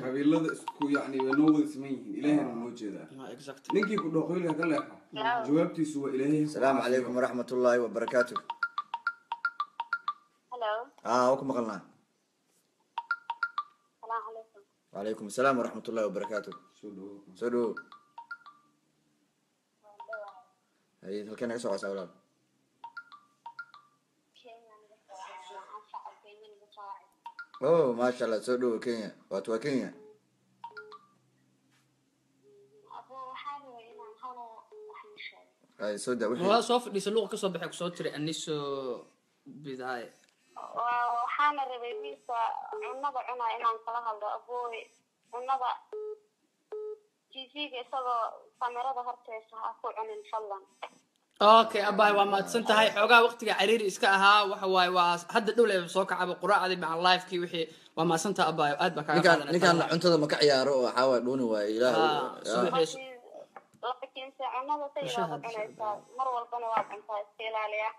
qabiilada isku yacni way noo wada siman yihiin ilaahayna noo jeedaa ninkii ku dhaho qabiilka ka leexo jawaabtiisu waa ilaahay asalaamu calaykum waraxmatullaahi wabarakaatu ku maqalnaa وعليكم السلام ورحمة الله وبركاته سودو هاي هل كان يسوع سؤال اوه ما شاء الله سودو كينيا واتوا كينيا هاي سودا هو صوف اللي سلوق كسب بحق صوتري الناس بداية waxaana rabay wiilka cunada cunaa inaan kala hadlo abooy cunada TV-ga isagoo kamerada horteesa ha ku cunin fadlan okay abaay waa maadsan tahay xoogaa waqtiga cariiri iska ahaa waxa waaye waa hadda dhow leeyahay soo kacaba quraacdi maca live-kii wixii waa maadsan tahay abaay aad baa kaaga qaadanaysa ninkaan cuntada ma ka ciyaaro oo waxa waa dhuuni waaye ilaahay laakiin se cunada sayda cunaysaa mar walbana waa cuntaa iska ilaaliya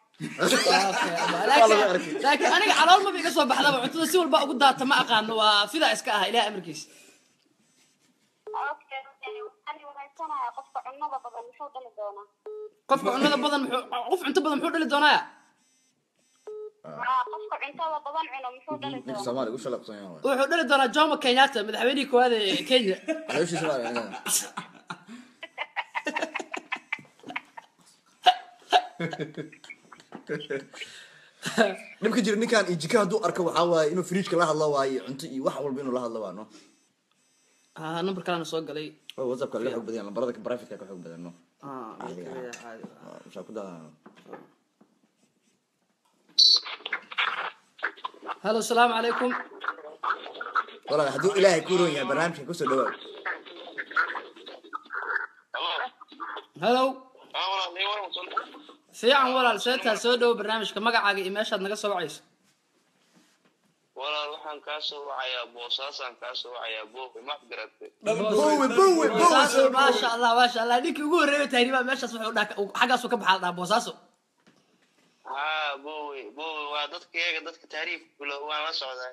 laakiin aniga calool ma iga soo baxdaba cuntada si walba ugu daata ma aqaano waa fida iska ah ilaahay amarkiisa qofka cunada badan muxuu dhali doonaa qof cunto badan muxuu dhali doonaa qofka cuntada badan cuno muxuu dhali doonaa Soomaali u shalaqsan yahay wuxuu dhali doonaa Jomo Kenyatta madaxweynihii koowaad ee Kenya ayuu Soomaali dhibka jira ninkan ijika hadduu arko waxaa waaye inuu fridge la hadlo waaye cunto iyo wax walba inuu la hadlo waa no number kalena soo galay oo WhatsApp ka xog badan lambarada ka private ka xog badan no caadi waxa ku daa hello assalamu alaykum wala haduu ilaahay ku roon yahay barnaamijka ku soo dhawaad hello fiican walaal seetaa soo dhawo barnaamijka magacaaga iyo meeshaad naga soo wacayso walaal waxaan kaa soo wacayaa boosaasaan kaa soo wacayaa boowe ma garatay boosaaso maasha allah ninkii ugu horreeyay tahriibaa meeshaas wuxuu xaggaas ka baxaa dhaha boosaaso boowe waa dadka tahriib kulo waan la socdaa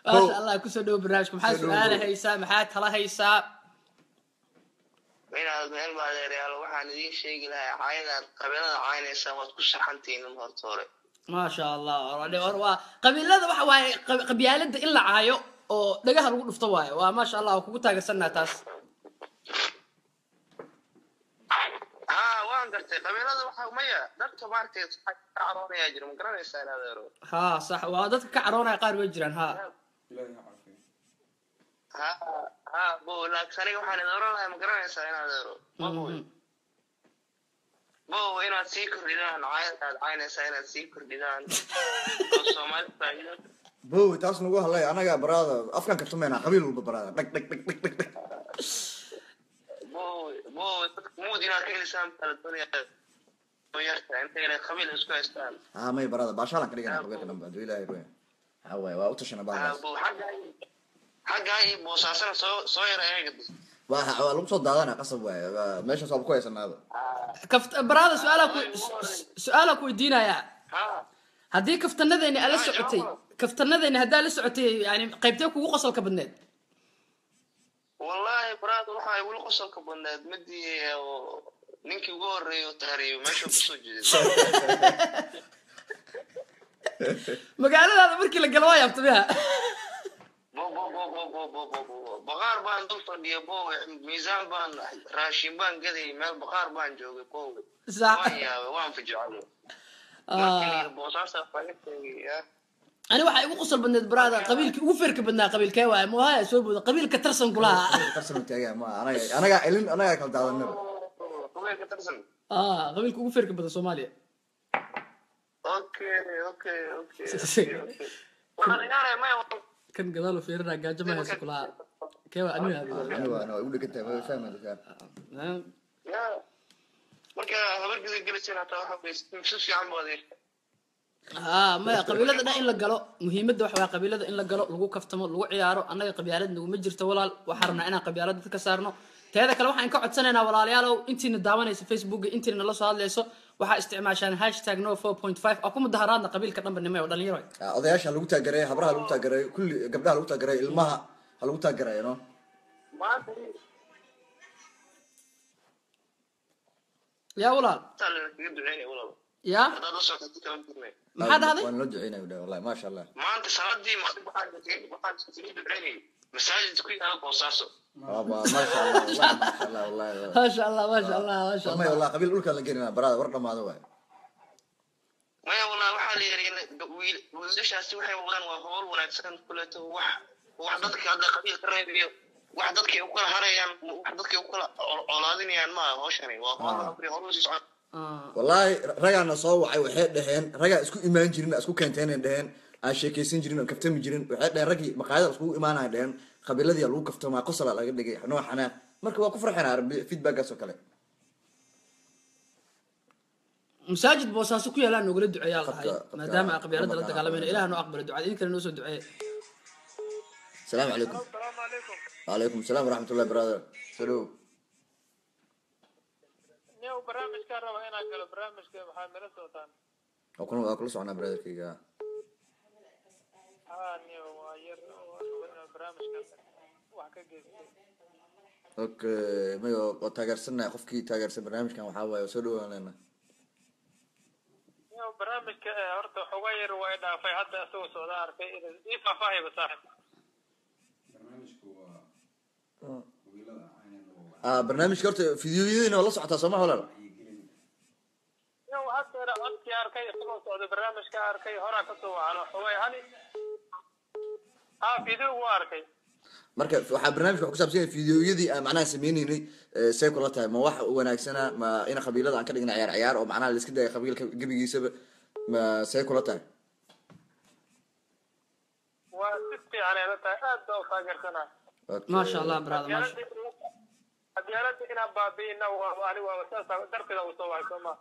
maasha allah kusoo dhawo barnaamijka maxaa su'aala haysaa maxaa tala haysaa inaad meel maadeerayaal waxaan idiin sheegi lahaa caayadaad qabiilada caaynaysaan waad ku saxantihiin horta hore maasha allah waa qabiilada waxa waaye qabyaalada in la caayo oo dhagaha lagu dhufto waaye waa maasha allah kugu taageersanaa taas waan gartay qabiilada waxa maya dadka maartay ka caroonaya jira ma garanaysaa adeero sax waa dadka ka caroonaya qaar way jiraan boo laakiin aniga waxaan idin oran lahaa ma garanaysaa in adeero boo inaad sii kordhidaan caayadaad caynaysaa inaad sii kordhidaan oo Soomaali faa'iido boo taas nagu halay anaga baraada afkan ka tumeena qabiil walba baraada dhag boo mood inaad ka helisaan kala dunya yarta intay qabiil isku haystaan may baraada baashalan ka dhigana qabiilka dhanba duu ilaahay ruuya waay waa u tashana baa xagga ay boosaasana soo yara eegad waa lagu soo daadana qasab waay meesha soo ku haysanaado baraada su'aala ku weydiinaya haddii kaftanadeeni ala socotay haddaa la socotay yani qaybtee kugu qosolka badneed wallahi baraada waxaa igu qosolka badneed midii ninkii ugu horreeyay oo tahriibay meesha ku soo jeeday magaaladaada markii la galo waa yaabtamiha baqaar baan dul fadhiya boowe miisaan baan raashin baan gaday meel baqaar baan joogay boowe waan yaabay waan fajacay ani waxaa igu qosol badneed baraada qabiilkii ugu feerka badnaa qabiilkee waaye muhaya soo booda qabiilka tarsan kulaha anaga kala daadanaba qabiilka ugu feerka badan Soomaaliya kan gadaal oo feerana gaajo ma hayso kulaha kewa aniga ugu dhigantay ma fahmaysaa marka habar gida gelisana taa waxa weeye si fiican buu adeeg ما قبيلة ده إلا قالوا مهمة ده وحنا قبيلة إلا قالوا لقوا كفتموا لقوا عيارو أنا قبيلة نقول مجرت ولا وحرنا أنا قبيلة تكسرنا هذا كلام حين قعد سنة ولا ليالو أنتي نداونا في فيسبوك أنتي نلا صار ليسو وح استعمال عشان هاشتاج نو 4.5 أكون مدهراتنا قبيل كلام بالنمية ولا ليروي odayaasha lagu taageeray habraha lagu taageeray kulli gabdhaha lagu taageeray ilmaha lagu taageeray no يا ولاد يا محد هذا waan la duceynaa wallahi ma sha Allah maanta salaadii maqrib waxaa duceynay masaajid ku yaala Boosaaso ma sha Allah wallahi ما شاء الله ما شاء الله ما شاء ma الله wallahi qabiil dhulka la gelinaa barada war dhamaado waay maya wallahi waxaa la yiri wiilashaasi waxay wadaan waa howl wanaagsan kuleeto wax dadka hadda qabiil ka reebiyo wax dadka u kala harayaan wax dadka u kala colaadinayaan ma hawshani waa howl si socod wallahi ragana soo wacay waxay dhaheen raga isku imaan jirin isku keenteen dhaheen aan sheekeysan jirin aan kaftami jirin waxay dhaheen ragii maqaayada isku imaanay dhaheen qabiiladii lagu kaftama qosol laga dhigay nooc xanaan marka waa ku farxinaa feedback gaas oo kale مساجد بوساسو كو يلا نوغلا دعيا الله ما دام قبيلة لا دغالمين إله انه اقبل الدعاء إن كان نو سو دعاء السلام عليكم وعليكم السلام ورحمة الله برادر سلام نيو برامج كان ربا هنا قال برامج كان محاملة سلطان أكون سعنا برادر كيجا نيو واير برامج كان وحكا جيس اوكي ما تاجرسنا قفكي تاجرس برنامج كان وحاوي وسلو لنا نيو برامج كان هرت حوير وإذا في حد أسوس ولا أعرف إيه فاهي بصاحب برنامج كرت فيديوهين والله صحتها سماح ولا لا يو حتى أنت أركي خلاص هذا برنامج كأركي هرا كسوة على حوي هني فيديو وأركي marka waxa barnaamijka ku saabsan fiidiyoyadii aan macnaha sameeynay say kula tahay ma wax wanaagsana ma ina qabiilada aan ka dhigna ciyaar oo macnaha la iska day qabiilka gabigiisaba ma say kula tahay waa si fiican ay la tahay aad baa u taageersana ما شاء الله برادر ما شاء hadiyaaladii inaan baabi'ina ani waa wasaasa darteeda u soo waxay soma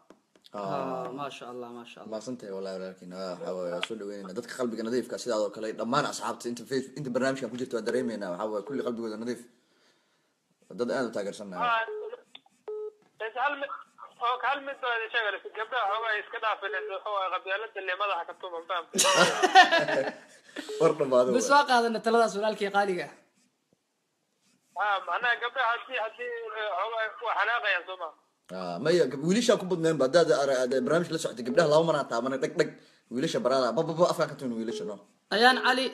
ما شاء الله ما شاء الله ما سنتي والله ولكن waxa soo dhaweynaa dadka qalbiga nadiifka sidaas oo kale dhamaan asxaabta inta barnaamijkan ku jirto dareemeena waxa kulli qalbigooda nadiif dad aad u taageersanaa hal mid baa sheegay gabdhaha waa iska dhaafeen oo qabyaalada leemada ka tuman faham war dhamaado بس واقع هذا الثلاثة سؤالك قالية معناها قبلها هدي هو حناقة يا سوما ما هي ويليشا ku badnaan baad barnaamij la socday gabdhaha laba mar taaban dhag wiilasha barada baba afka ka tun wiilasha no أيان علي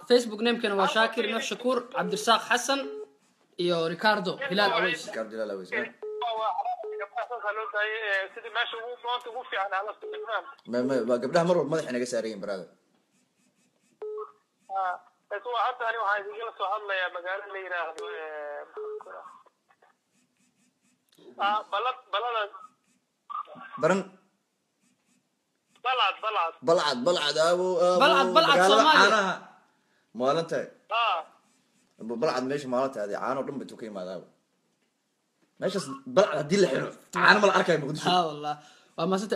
فيسبوك نيم كان وشاكر نوح شكور عبد الرزاق حسن يو ريكاردو هلال أويس كاردو لا ويس سيدي ماشي هو مونت هو في على الاستقلال ما gabdhaha mar walba madax inaga saareen barada بس هو حتى أنا وهاي يجي لسه الله يا مجال اللي يراقب بلد برن بلعد أبو بلعد صومالي مالنتها بلعد ماشي مالنتها هذه عانو دم بتوكي ما ذا ماشي بلعد دي اللي حلو عانو ما الأركان مقدس والله وما سنت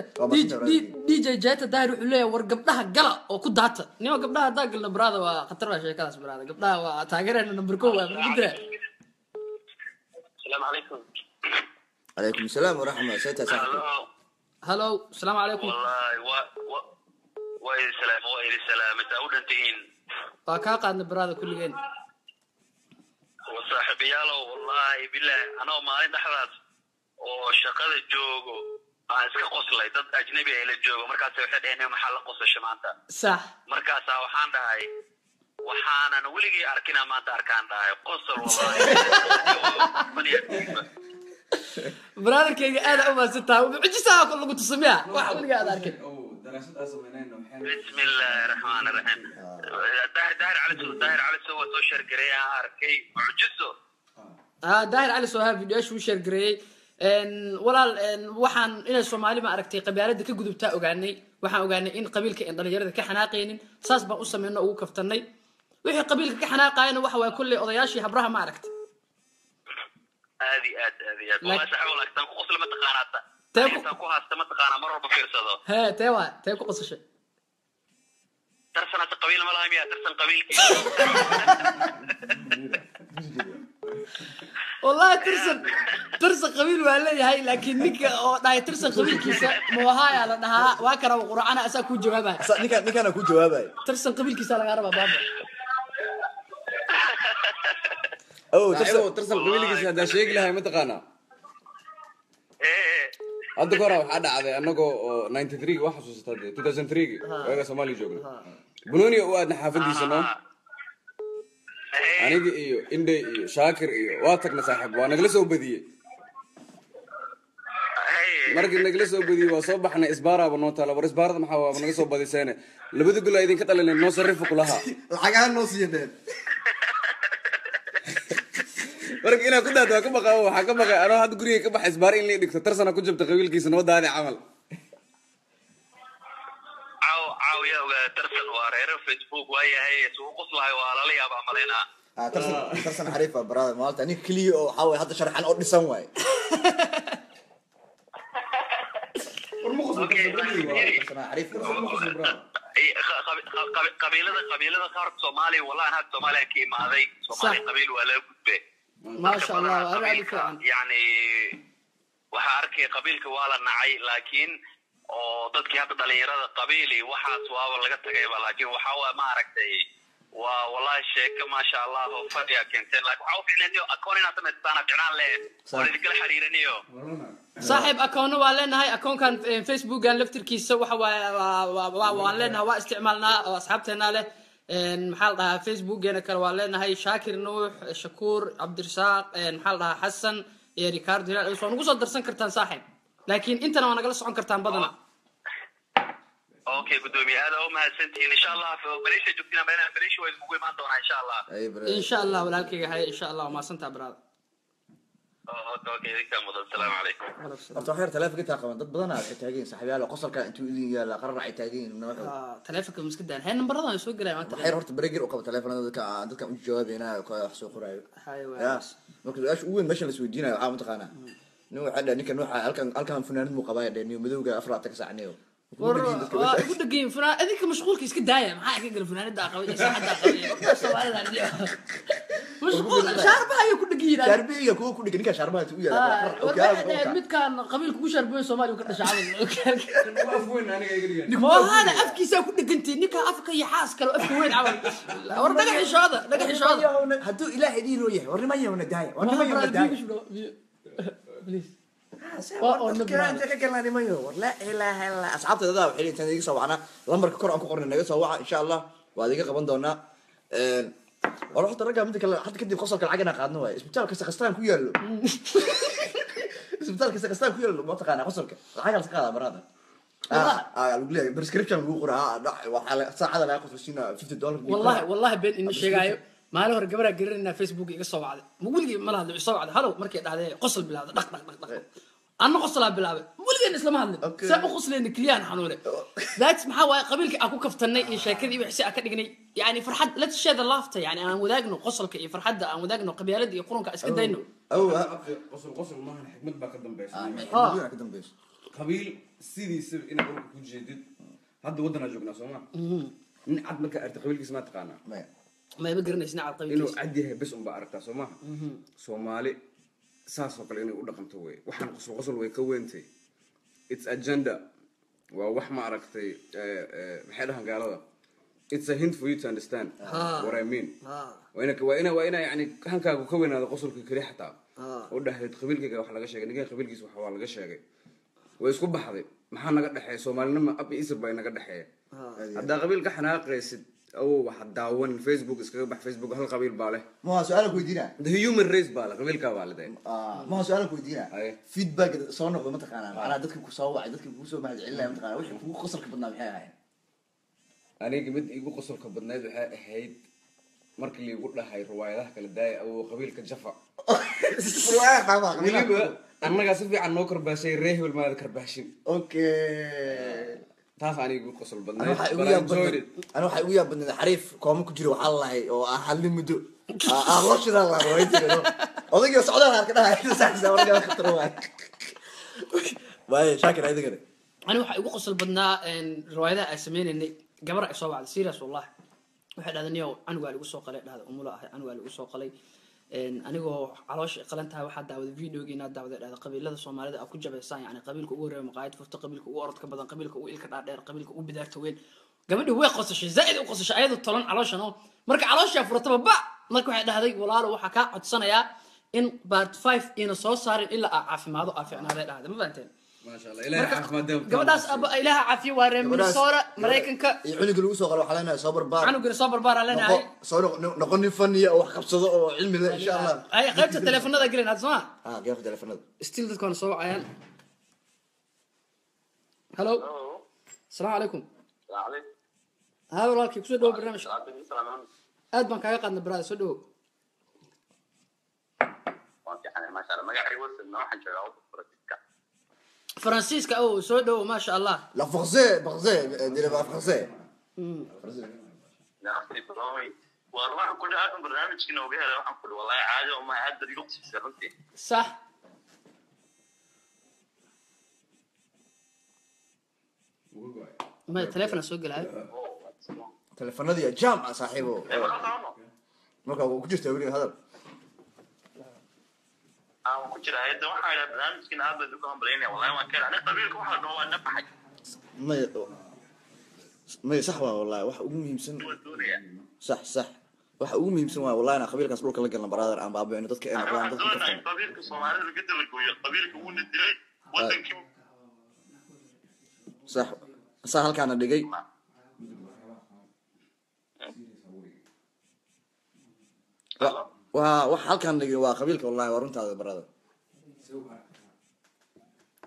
دي جي جاتا داير وحليه ورقبناها قلا او كداتا نيو قبناها دا قلنا برادا وخطر شيء كاس برادا قبناها تاغيرنا نمبر 1 قدره السلام عليكم عليكم السلام ورحمه الله صاحبي هلو السلام عليكم والله وإلى السلام تاودنتين باكا قادنا برادا كلين وصاحبي يالو والله بالله انا ما لي دحرات oo shaqada joogo aan iska qoslay dad ajnabi ah la joogo markaas waxay dhaheen maxaa la qosasho maanta صح markaas waxaan dhahay waxaanan weligii arkina maanta arkaan dhahay qosol wallahi برادا كيغا aad u maasantaa ujisaa ku lagu tusmiyaa wax waliga aad arkay بسم الله الرحمن الرحيم داهر على سو شير غريا arkay mujiso داهر على سو فيديو شو شير غري walaal waxaan inay Soomaali ma aragtay qabyaalada ka gudubtaa ogaanay waxaan ogaanay in qabiilka in dhalinyarada ka xanaaqeenin saas baan u sameeyno ugu kaftanay wixii qabiilka ka xanaaqayna waxa way kulli odayaashii habraha ma aragtay aadi والله صاحب والله كان قصل ما تقاناتا تاكو كان كوهاستا ما تقانا مرة بفيرسدو ها تاكو قصش ترسنا قبيلة ما لها مياه ترسن قبيل والله ترسن قبيل ولا هي لكن نيك داي ترسن قبيل كيسا مو هاي على دها واكره قرآن اسا كو جوابها نيك انا كو جوابها ترسن قبيل كيسا laga raba baba او ترسل قبيلkiisa hadaa sheegi lahay ma taqaanaa hadda ka hore waxaa dhacday annagoo 93 wax xasuusata 2003 waaga Soomaaliya joogay Bunooni oo aadna xaafadiisa noo aniga iyo Inde iyo Shaakir iyo waa tagna saaxiib waa nagala soo badiyay markii nagala soo badiyay waa soo baxnay isbaaraba noo taala war isbaarada maxaa waa naga soo badiseen labada gol ay idin ka dhalinay noo sarrifo kulaha lacagaha noo siiyeen marka inaa ku daado ka baqaa waxa ka baqay anoo had guriga ka baxay isbaar in la dhigto tarsana ku jabta qabiilkiisa noo daadi camal عاو يا ترسل وارير فيسبوك ويا هي سوق قصلها ولا لي ابا ملينا ترسل عارفه براد مالت اني كلي او حاول هذا شرحان او دسان واي قبيلة خارج صومالي والله هاد صومالي كي ماضي صومالي قبيل ولا قدبه ما شاء الله انا عليك يعني وحاركي قبيلك ولا نعي لكن oo dadkii hadda dhalinyarada qabiili waxaas waaba laga tagayba laakiin waxa waa ma aragtay waa wallahi sheeko ma sha Allah oo fadhiya keenteen laakiin waxa uu ficnaaniyo akoon inaad samaystaan ficnaan leen oo idin kala xiriiraniyo صاحب اكون waa leenahay akoonkan Facebook aan laftirkiisa waxa waa leenahay waa isticmaalnaa asxaabteena leh maxaa la dhahaa Facebook geena kale waa leenahay Shaakir Nuux Shakuur Cabdirasaaq maxaa la dhahaa Xasan iyo Ricardo soo nagu soo darsan kartaan saaxiib laakiin intana waa nagala socon kartaan badana اوكي قدومي هذا هو ما سنتين ان شاء الله في بريش جبتنا بينا بريش ويسبقوا ما دونا ان شاء الله ان شاء الله ولكن هاي ان شاء الله ما سنت براد اوكي ذيك السلام عليكم horta waxyar taleefanka inta qaban dad badan ay taageen saaxiibayaal qosolka intuu idin yaala qarar ay taageen taleefanka miska daan hay numberada ay soo galay maanta waxyar horta breaker u qabo taleefanada dadka u jawaabeena ka wax soo qoraayo marka ash ugu weyn meesha la isweydiinayo waxa mataqaanaa nin waxa ninka nooxa halkan funaanad mu qabaa dhaniyo madowga 4 saacneeyo ugu dhageen funaan adinka mashquulka iska daaya maxaa ka gal funaanada aqabay saacada aqabay Soomaalida mashquul sharbaha ay ku dhageen sharbiga ku dhageen ninka sharbaha uu yaala mid kan qabiilku ku sharbayo Soomaaliya ka dhashay af weyn aniga iga dhigan nimo hada afkiisa ku dhagantay ninka afka iyo xaas kale afka weyn camal war dhagaxishooda haduu ilaahay diin oo yahay warnimo yawna daaya warnimo yawna daaya please كان كلامي ما يو لا إله إلا أصحاب هذا وحين تنيجي سوعنا لما كرر أنكو قرنا نيجي سوعة إن شاء الله وهذه قبل دونا وروح ترجع من ذيك حتى كده قصر كالعجنة قعدنا واي اسمه تالك سكستان كويلو اسمه تالك سكستان كويلو ما تقانا قصر العجنة سكالا برادة أقول لك بريسكريبشن بقول وحلا ساعة لا يأخذ فينا $50 والله بين إن الشيء ما له رجبرة قررنا فيسبوك يقص سوعة مقول لي ما له سوعة هلو مركز هذا قصر بالله دق أنا قصلا بالله مولي الإسلام هذا سأبغى قصلا إن كليان حنوره ذات محاوى قبيلك أكو كفتني إيش كذي وحسي أكدني يعني فرحد لا تشهد اللافته يعني أنا مذاقنه قصلك فرحد أنا مذاقنه قبيلة يقولون كأسكت دينه قصر ما حكمت بقدم بيش قدم بيش قبيل سيدي إن أقول لك جديد هذا ودنا جوجنا سوما من عد مك أرتقبيل اسمه تقانا ما يبقرني يسمع على القبيل إنه عديه بس بأرتقى سوما سومالي ساسو kale inay u dhaqanto way waxaan qosol way ka weentay it's agenda waa wax ma aragtay maxay dhahan gaalada it's a hint for you to understand what I mean waa ina yani hankaagu ka weynaado qosolka kali xataa oo dhaxay qabiilkayga wax laga sheegay ninka qabiilkiisa waxa waa laga sheegay way isku baxday maxaa naga dhaxay Soomaalnimo ab iyo Isir bay naga dhaxay hadda qabiilka xanaaqaysid أو واحد داون فيسبوك إسكاك بح فيسبوك هل قبيل باله ما سؤالك ويدينا ده human race باله قبيل كاباله ده ما سؤالك ويدينا فيدباك صانع بمتقنا أنا دتك كوسوا دتك كوسوا ما علا متقنا وش هو قصر كبرنا بحاجة أنا جبت يقول قصر كبرنا بحاجة هيد مرك اللي يقول له هاي رواية له كل ده أو قبيل كجفا رواية طبعا أنا قاصد عن نوكر باشي ريه والما ذكر باشين أوكي taas aniga qosol أنا badnayd waxay ugu but I yaab enjoyed it. badnay أنا waxay ugu yaab badnay xariif kooma ku jiro waxaa lahay oo aan halin muddo loo shidaa la way jiro odayga socdaal halka dhahay saxda walaga khatar waay shaakir adigana أنا waxaa igu qosol badnaa riwaayadaha ay sameynayay gabar ay soo wacday serious wallahi waxay dhahday niyow anigaa lagu soo qalay dhahday umula ahay anigaa lagu soo qalay anigoo caloosha qalan tahay waxaa daawaday videogiina daawaday dhahday qabiilada Soomaalida ay ku jabeysaan yani qabiilka ugu horeeya maqaayad furta qabiilka ugu orodka badan qabiilka ugu ilka dhaadheer qabiilka ugu bidaarta weyn gabadhi way qosashay zaid u qosashay ayadoo tolan calooshan oo marka caloosha furtaba ba marka waxay dhahday walaalo waxa ka codsanayaa in part 5 ina soo saarin ilaa caafimaado aaficnaada dhahday ma fahanteen ما شاء الله إلهي عافمad gabadhaas aba ilaaha caafiyo waa reer Minnesota Mareykanka iyo cunuga lagu soo qalo waxaa leenahay soo barbaar canuga soo barbaar leenahay soo noqon nin faniya oo wax qabsado oo cilmi leh insha Allah ay qaybta telefoonada galin aad soo qaybta telefoonada still dadkan soo wacayaan hello السلام عليكم عليكم هذا walaalkii kusoo dhawo barnaamijka aad baan kaaga qaadnay brother soo dhawo ما شاء الله magacay wasan waxaan joogaa فرانسيسكا او سو دو ما شاء الله لا فرزي دير با فرزي نعطي طوي والله كل هذا برنامج كنا وبها waxaan ku wallahi caadi oo ma hadda igu qisirantay صح ما تليفون سوق لها تليفونadii ya jam saaxiibo marka uu ku jirtay wali hadal aan ku jira hay'adda waxa ay barnaamijkan aad baan ugu hambalyeynaa wallahi waan kale aniga qabiilka waxa noo waa nafaxay ما صح والله waxa ugu muhiimsan صح waxa ugu muhiimsan waa wallahi ana qabiilkaas dhulka la galna brother aan baabayno dadka ay noqdaan dadka qabiilka Soomaalida laga dalgooyo qabiilka uu nadilay wadankii صح halkaana dhigay wax halkaan dhigay waa qabiilka wallahi waa runtaada brother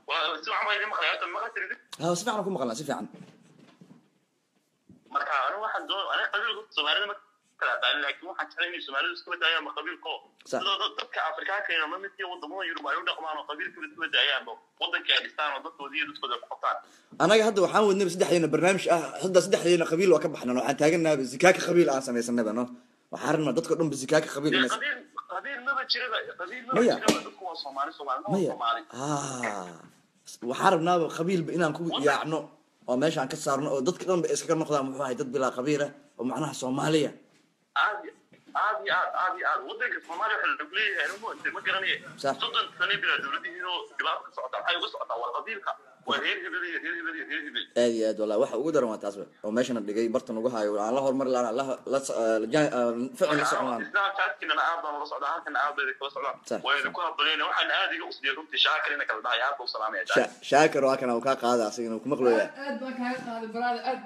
waa si waxaan idin maqlayaa ma qadrid si fiican ku maqlaa si fiican marka anu waxaan doon aniga qabiilka Soomaalida ma kala baan laakiin waxaan jeclahay in Soomaalida isku daayaan qabiilko dadka Afrikaanka iyo mamidii wadamada Yurub ay u dhaqmaan qabiilka isku daayaan wadanka ay dhistaan dadkoodii dadkooda ku qabtaan anaga hadda waxaan wadnay saddexdeena barnaamij hadda saddexdeena qabiil waa ka baxnaa waxaan taaganahay zikaaka qabiil aan sameysanaynaa no waxaan rabnaa dadka dhan zikaaka qabiil inay qabiil ma jiro qabiil ma jiro dadku waa Soomaali waxaan rabnaa qabiil inaan ku yaacno oo meeshaan ka saarno oo dadka dhan iska noqdaan muxuu ahay dad bilaa qabiil ah oo macnaha Soomaaliya aad wadanka Soomaaliya waxa lagu leeyahay inuu ma garanayo soddon sano bila dawladdiina dhibaato ka socota ay uga socotaa waa qabiilka waa heer hebel aad wallahi waxa ugu daran waa taas oo meeshan dhigay bartan ugu hayo aan la hormar la ficil la socdaan taasina aad baan la socdaa halkan aad bay kala socdaan way ku hableeyeen waxaan aad iga usdiyo runtii shaakirina kala dhahay aad buu salaamay shaakir waa kana uu ka qaada asigana ku maqlooyaa aad baan kaaga qaaday brother aad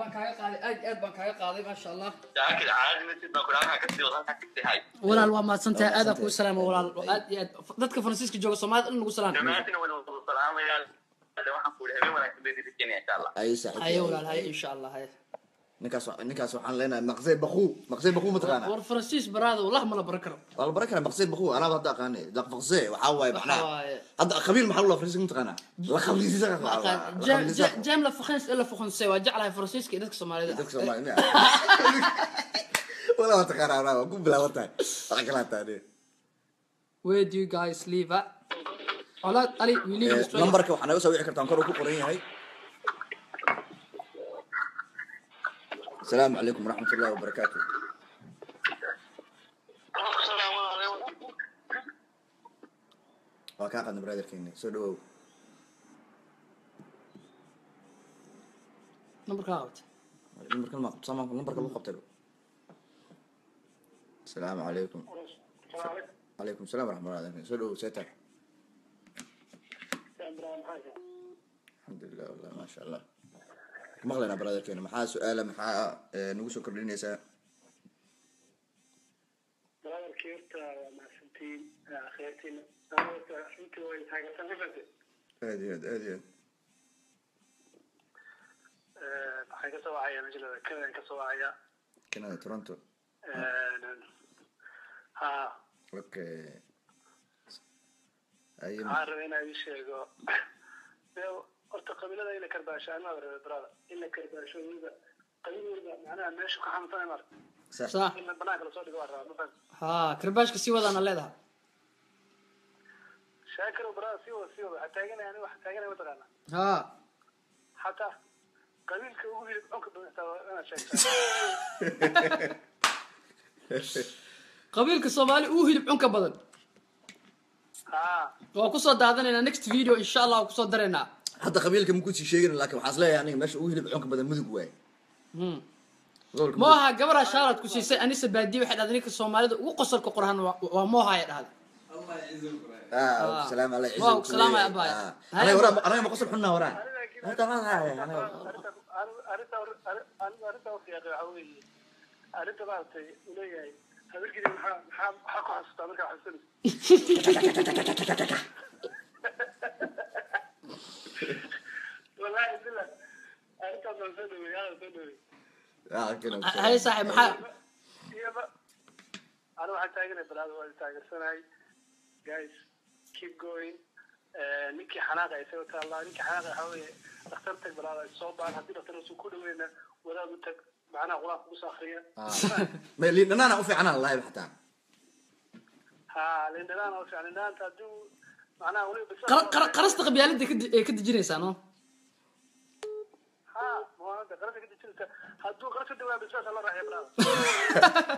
baan kaaga qaaday ma sha Allah shaakir caadi ma tidna ku raaka ka sii wadan ka tahay walaal waa maadsantahay aad ku salaamo walaal aad dadka Faransiiska jooga Soomaalida in lagu salaamo jamaacadina way salaamayaa waxaan ku leeyahay wanaagsan bay idin insha Allah ay sax ay walaal hay insha Allah hay ninkaas waxaan leenahay maqsay bakhuu mataqaana war Faransiis baraado wallahi ma la barakaro wala barakana maqsay bakhuu ana hadda aqaanay daq maqsay waxa waay macna hadda qabiil maxaa loo Faransiis mataqaana la qabiilisa jam la fakhans waa jeclahay Faransiiska dadka Soomaalida wala mataqaana ana ku bilaawatay waxa kala taade where do you guys live at walaal ali we live in Australia numberka waxa naga soo wici kartaan kor uu ku qoran yahay السلام عليكم ورحمة الله وبركاته. السلام عليكم. وكاقنا برادر كيني سودو. نمبر كاوت. نمبر كلمة سامع نمبر كلمة قبتلو. السلام عليكم. عليكم السلام ورحمة الله وبركاته. سودو سيتك. الحمد لله والله ما شاء الله. مغلنا برادر كينا محا سؤال محا نقول شكر لنيسا برادر كيرتا مع سنتين خيرتين انت وين حاجه سنفت هادي حاجه سواعيه مجل كذا كسواعيه كنا تورنتو ها اوكي اي عارف انا ايش horta qabiilada in la karbaashaan ma wada brada in la karbaasho wada qabiilada macnaha meesha ka xamtaan mar صح in banaanka la soo dhigo waa rabaa ma fahanta ها كرباشك سي ودانا ليدها shaakir brada si wada taaganay ani wax taaganay wada qana ها حتى قبيلك ugu hilib cunka badan ana sheegtaa قبيلك الصومالي او هيلب عنك بدن waa ku soo daadanayna next video insha Allah ku soo dareena hadda qabiilka ma ku sii sheegin laakiin waxaas leeyahay aniga meesha uu hilib cunka badan mudug waay mooha gabadha shaarad ku siisay anisa baadi waxay dhahday ninka Soomaalida ugu qosolka quraan waa mooha ay dhahday salaam alaykum waaw salaam ay abay ana ma qosol xunna waraa hada ma haay ana arinta baatay uleeyahay habirkii maxaa ku xasuustaa markaa xasuusan wallahi billah arinta baatay كده هاي صاحب محا أنا واحد تاجر بلاد واحد تاجر سناي guys keep going نيكي حناقة يسوي الله نيكي حناقة حاول اخترتك بلاد الصوب بعد هدي اخترت سكون وين ولا بتك معنا غلاف بس آخرية ما اللي أنا أوفي عنها الله حتى ها لأن أنا أوفي عنها أنت دو معنا ولي بس قرصت قبيلتي كد جريس أنا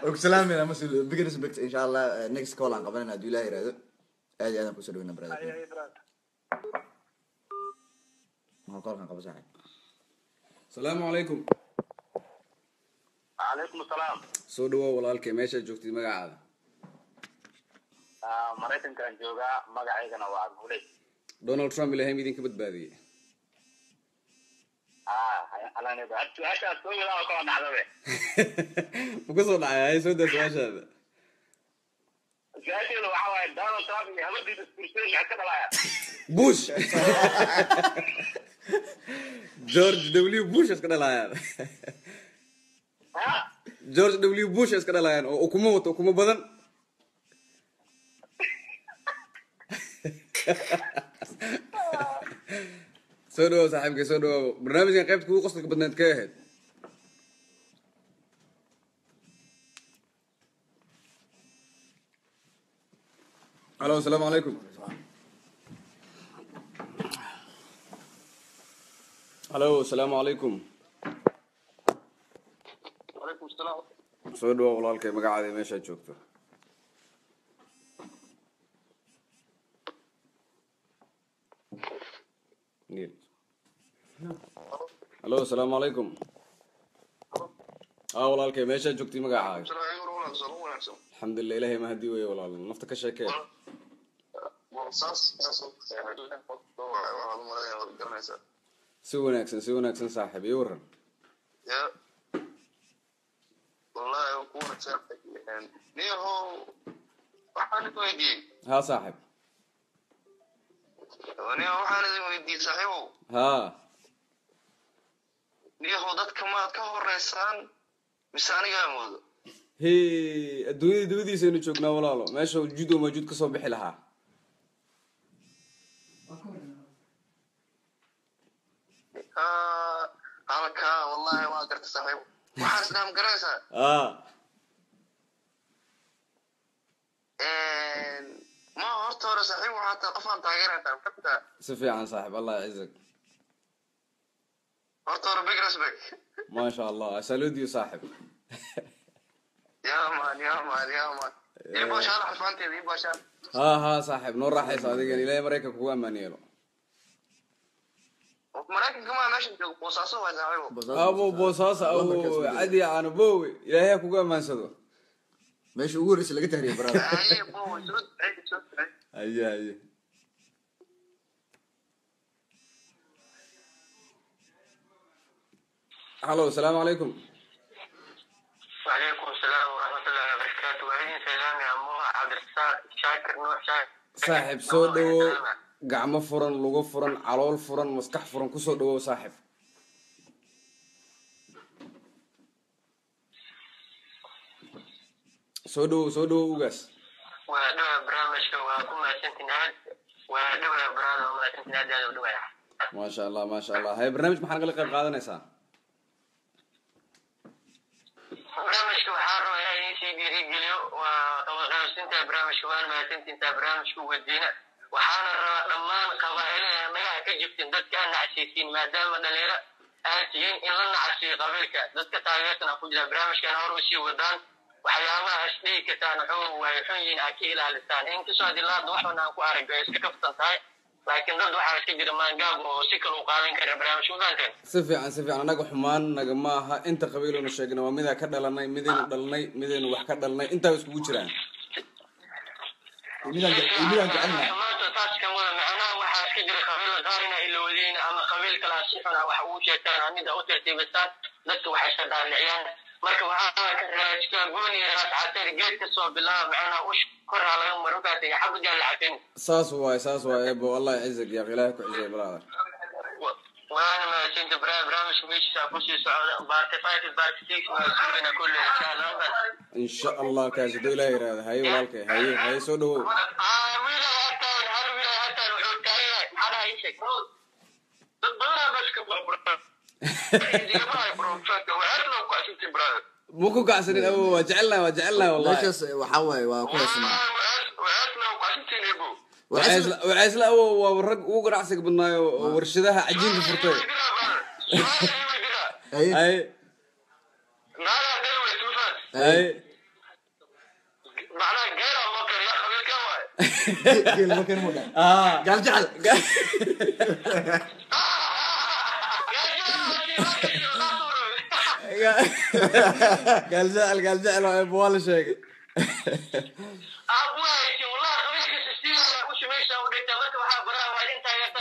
وسلام يا مسؤول بيج ريسبكت ان شاء الله نيكست كول عن قبلنا ادو الله يراد ادي انا كسر وين براد ما كان قبل ساعه السلام عليكم عليكم السلام soo dhawo walaalkay meesha joogtid magacaada mareykankan joogaa magacaygana waa Guuley Donald Trump ilaahay idinka badbaadiyay أنا بعد عشان أسوي لا أكون على وقصوا معي سودا سواشة جاي له عوايد دارو ترابي هم دي بسكرتين حتى لا بوش جورج دبليو بوش اسكنا لا جورج دبليو بوش اسكنا لا وكمو بدن سودو صاحبك سودو برنامج قيبت كو قصدك بدنا نتكاهد الو السلام عليكم الو السلام عليكم وعليكم السلام سودو walaalkay magacaada meesha joogto نيل الو السلام عليكم walaalkay meesha joogtay magacaaga الحمد لله ilaahay ma hadii way walaal nafta ka sheekay si wanaagsan saaxiib iyo waran ya wallahi ku wanaagsan niyo waxaan ku weydiiyay ha saaxiib niyo waxaan idin weydiiyay saaxiibow ha niyo dadka ma ka horeysaan mise aniga moodo adduunyada dawadiisa inuu joognaa walaalo meesha judo majuud ka soo bixi lahaa halka wallahi waa garta saaxiib waxaan isdhaam garanaysaa ما هرت ورا صاحب وحتى قفان تاجرها تاعك si fiican saaxiib allah يعزك هرت ورا بيج رسبك ما شاء الله سالوديو صاحب يا مان يبغى شال حفانتي يبغى شال ها صاحب نور راح يصادق يعني لا مريكا كوا مانيلو مراكن كمان ماشي بوصاصه ولا ابو بوصاصه او عادي انا بوي الى كوا مانسدو ماشي ورس laga tahriyo brada اي بوي سود اي الو السلام عليكم وعليكم السلام ورحمه الله وبركاته وعليكم السلام يا عمو عبد الرزاق شاكر نوح شاكر صاحب soo dhawo gacmo furan lugu furan calool furan maskax furan ku soo dhawo saaxib soo dhawo ugaas waa dhawa barnaamijka waa ku mahadsantiin aad waa dhawa barnaamijka waa mahadsantiin aad u dhawa ما شاء الله ما شاء الله. هاي برنامج محل قلق قادنا يسا barnaamijka waxaa rabaa inaa idiin sii dhiirigeliyo waa qabaqaabsinta barnaamijka waana mahadsantiintaa barnaamijka wadiina waxaana rabaa dhammaan qabaa'ilada nagaha ka jibtin dadka aan nacsiisiin maadaama dhalinyaro aad tihiin in la nacsiiyo qabiilka dadka taageertan ku jira barnaamijkan hor u sii wadaan waxyaabaha isdhihi kartaan wuxuu way xun yihiin aad ka ilaalisaan inkastoo haddii laada wax aan ku arag ay iska kaftan tahay laakiin dad waxaa iska jira maangaab oo si kale u qaadan kara barnaamijka udaanteen si fiican anaga xumaan naga maaha inta qabiiluna sheegna waa midaa ka dhalanay midaynu dhalnay midaynu wax ka dhalnay intaa iskugu jiraan maanta taas kan wada macnaha waxaa iska jira qabiila qaar inaa ilowdiin ama qabiil kalaa si xuna wax ugu sheegtaan amida u tartiibistaan dadka waxay iska dhaaliciyaan marka waxaa ka raajka gooni raas cateer geed ka soo bilaaba macnaha ush koraa laga maro kaatay xabad jaan lacagin saas waay ebo allah yacizak ya ilaahay ku cizay brother وانا ما كنت برامج مش كوشي سعود بارت 5 بارت 6 وسوينا كل ان شاء الله ان شاء الله كاز دو الهي راد هاي والك هاي سو دو ويلا حتى هل ويلا حتى وحول كاي على ايشك بالضبط بس كبر مو كعسن أبو وجعلنا والله ليش وحوي وكويسنا وعايز لا ورق وقرعسك بالنا ورشدها عجين في فرطة أي أي معناه غير المكر يا خبير كمان قال المكر مو قال جعل قال جعل أبو ولا شيء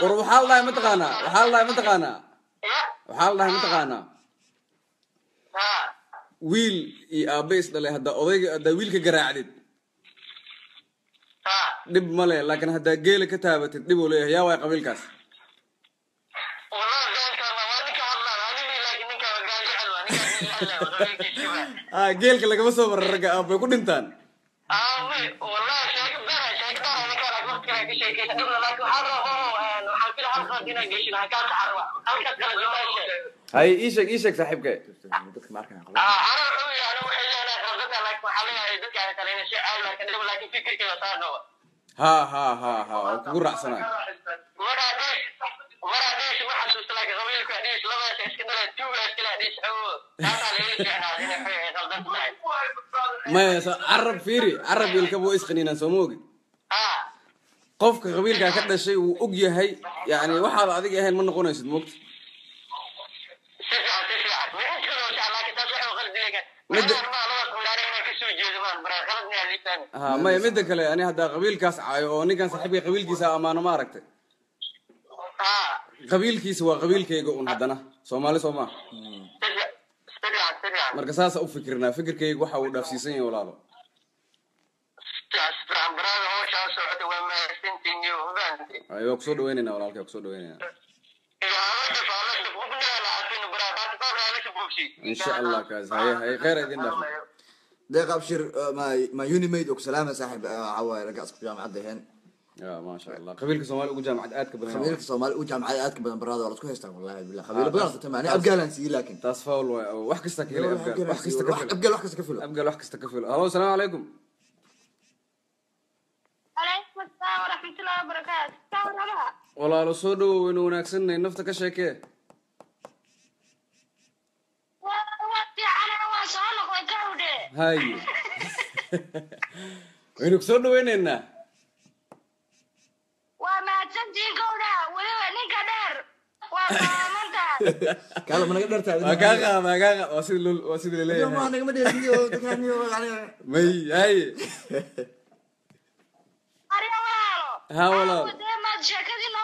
وحال الله متقانا ويل يابيس دله هدا odayga hada wiilka garaacdid dib male laakiin hada geel ka taabatid dib uu leeyahay yaa way qabiilkaas geelka lagama soo marar raga bay ku dhintaan هاي ايشك صاحبك ها كقول رأسنا ما عرب فيري عرب يلكبوا اسخنينا سموقي qofka qabiilka ka dhashay uu og yahay yaani waxa adiga ahayn ma noqonaysid moogta ما يمد كله أنا هذا قبيل كاس أو نيكان صاحبي قبيل كيس أمانة ما ركته قبيل كيس وقبيل كيجون هذانا سومالي سوما مركزاس أو فكرنا فكر كيجو حاول نفسيسين ولا لا أيوة أقصد ويننا ولا لك أقصد ويننا إن شاء الله كاز هاي خير إذن دخل ده أبشر ما يوني ميد وسلامة صاحب عواي رجعت جامعة دهين يا ما شاء الله قبيلك الصومال وجامعة آتك قبيلك الصومال وجامعة آتك بدن براد ولا تكون هستان والله بالله قبيلة بدن تمانية أبقى لنسي لكن تصفول وحكستك هلا أبقى وحكستك كفل الله السلام عليكم عليكم السلام ورحمة الله وبركاته والله لو صدوا إنه ناكسن نفتك شيء هاي وينك صدوا ويننا وما تنتين كودا ويني كدر وما كلام أنا قدرت ما واسيد لي ما أنا ما أدري تكاني ولا مي هاي ها والله ما شكلي ما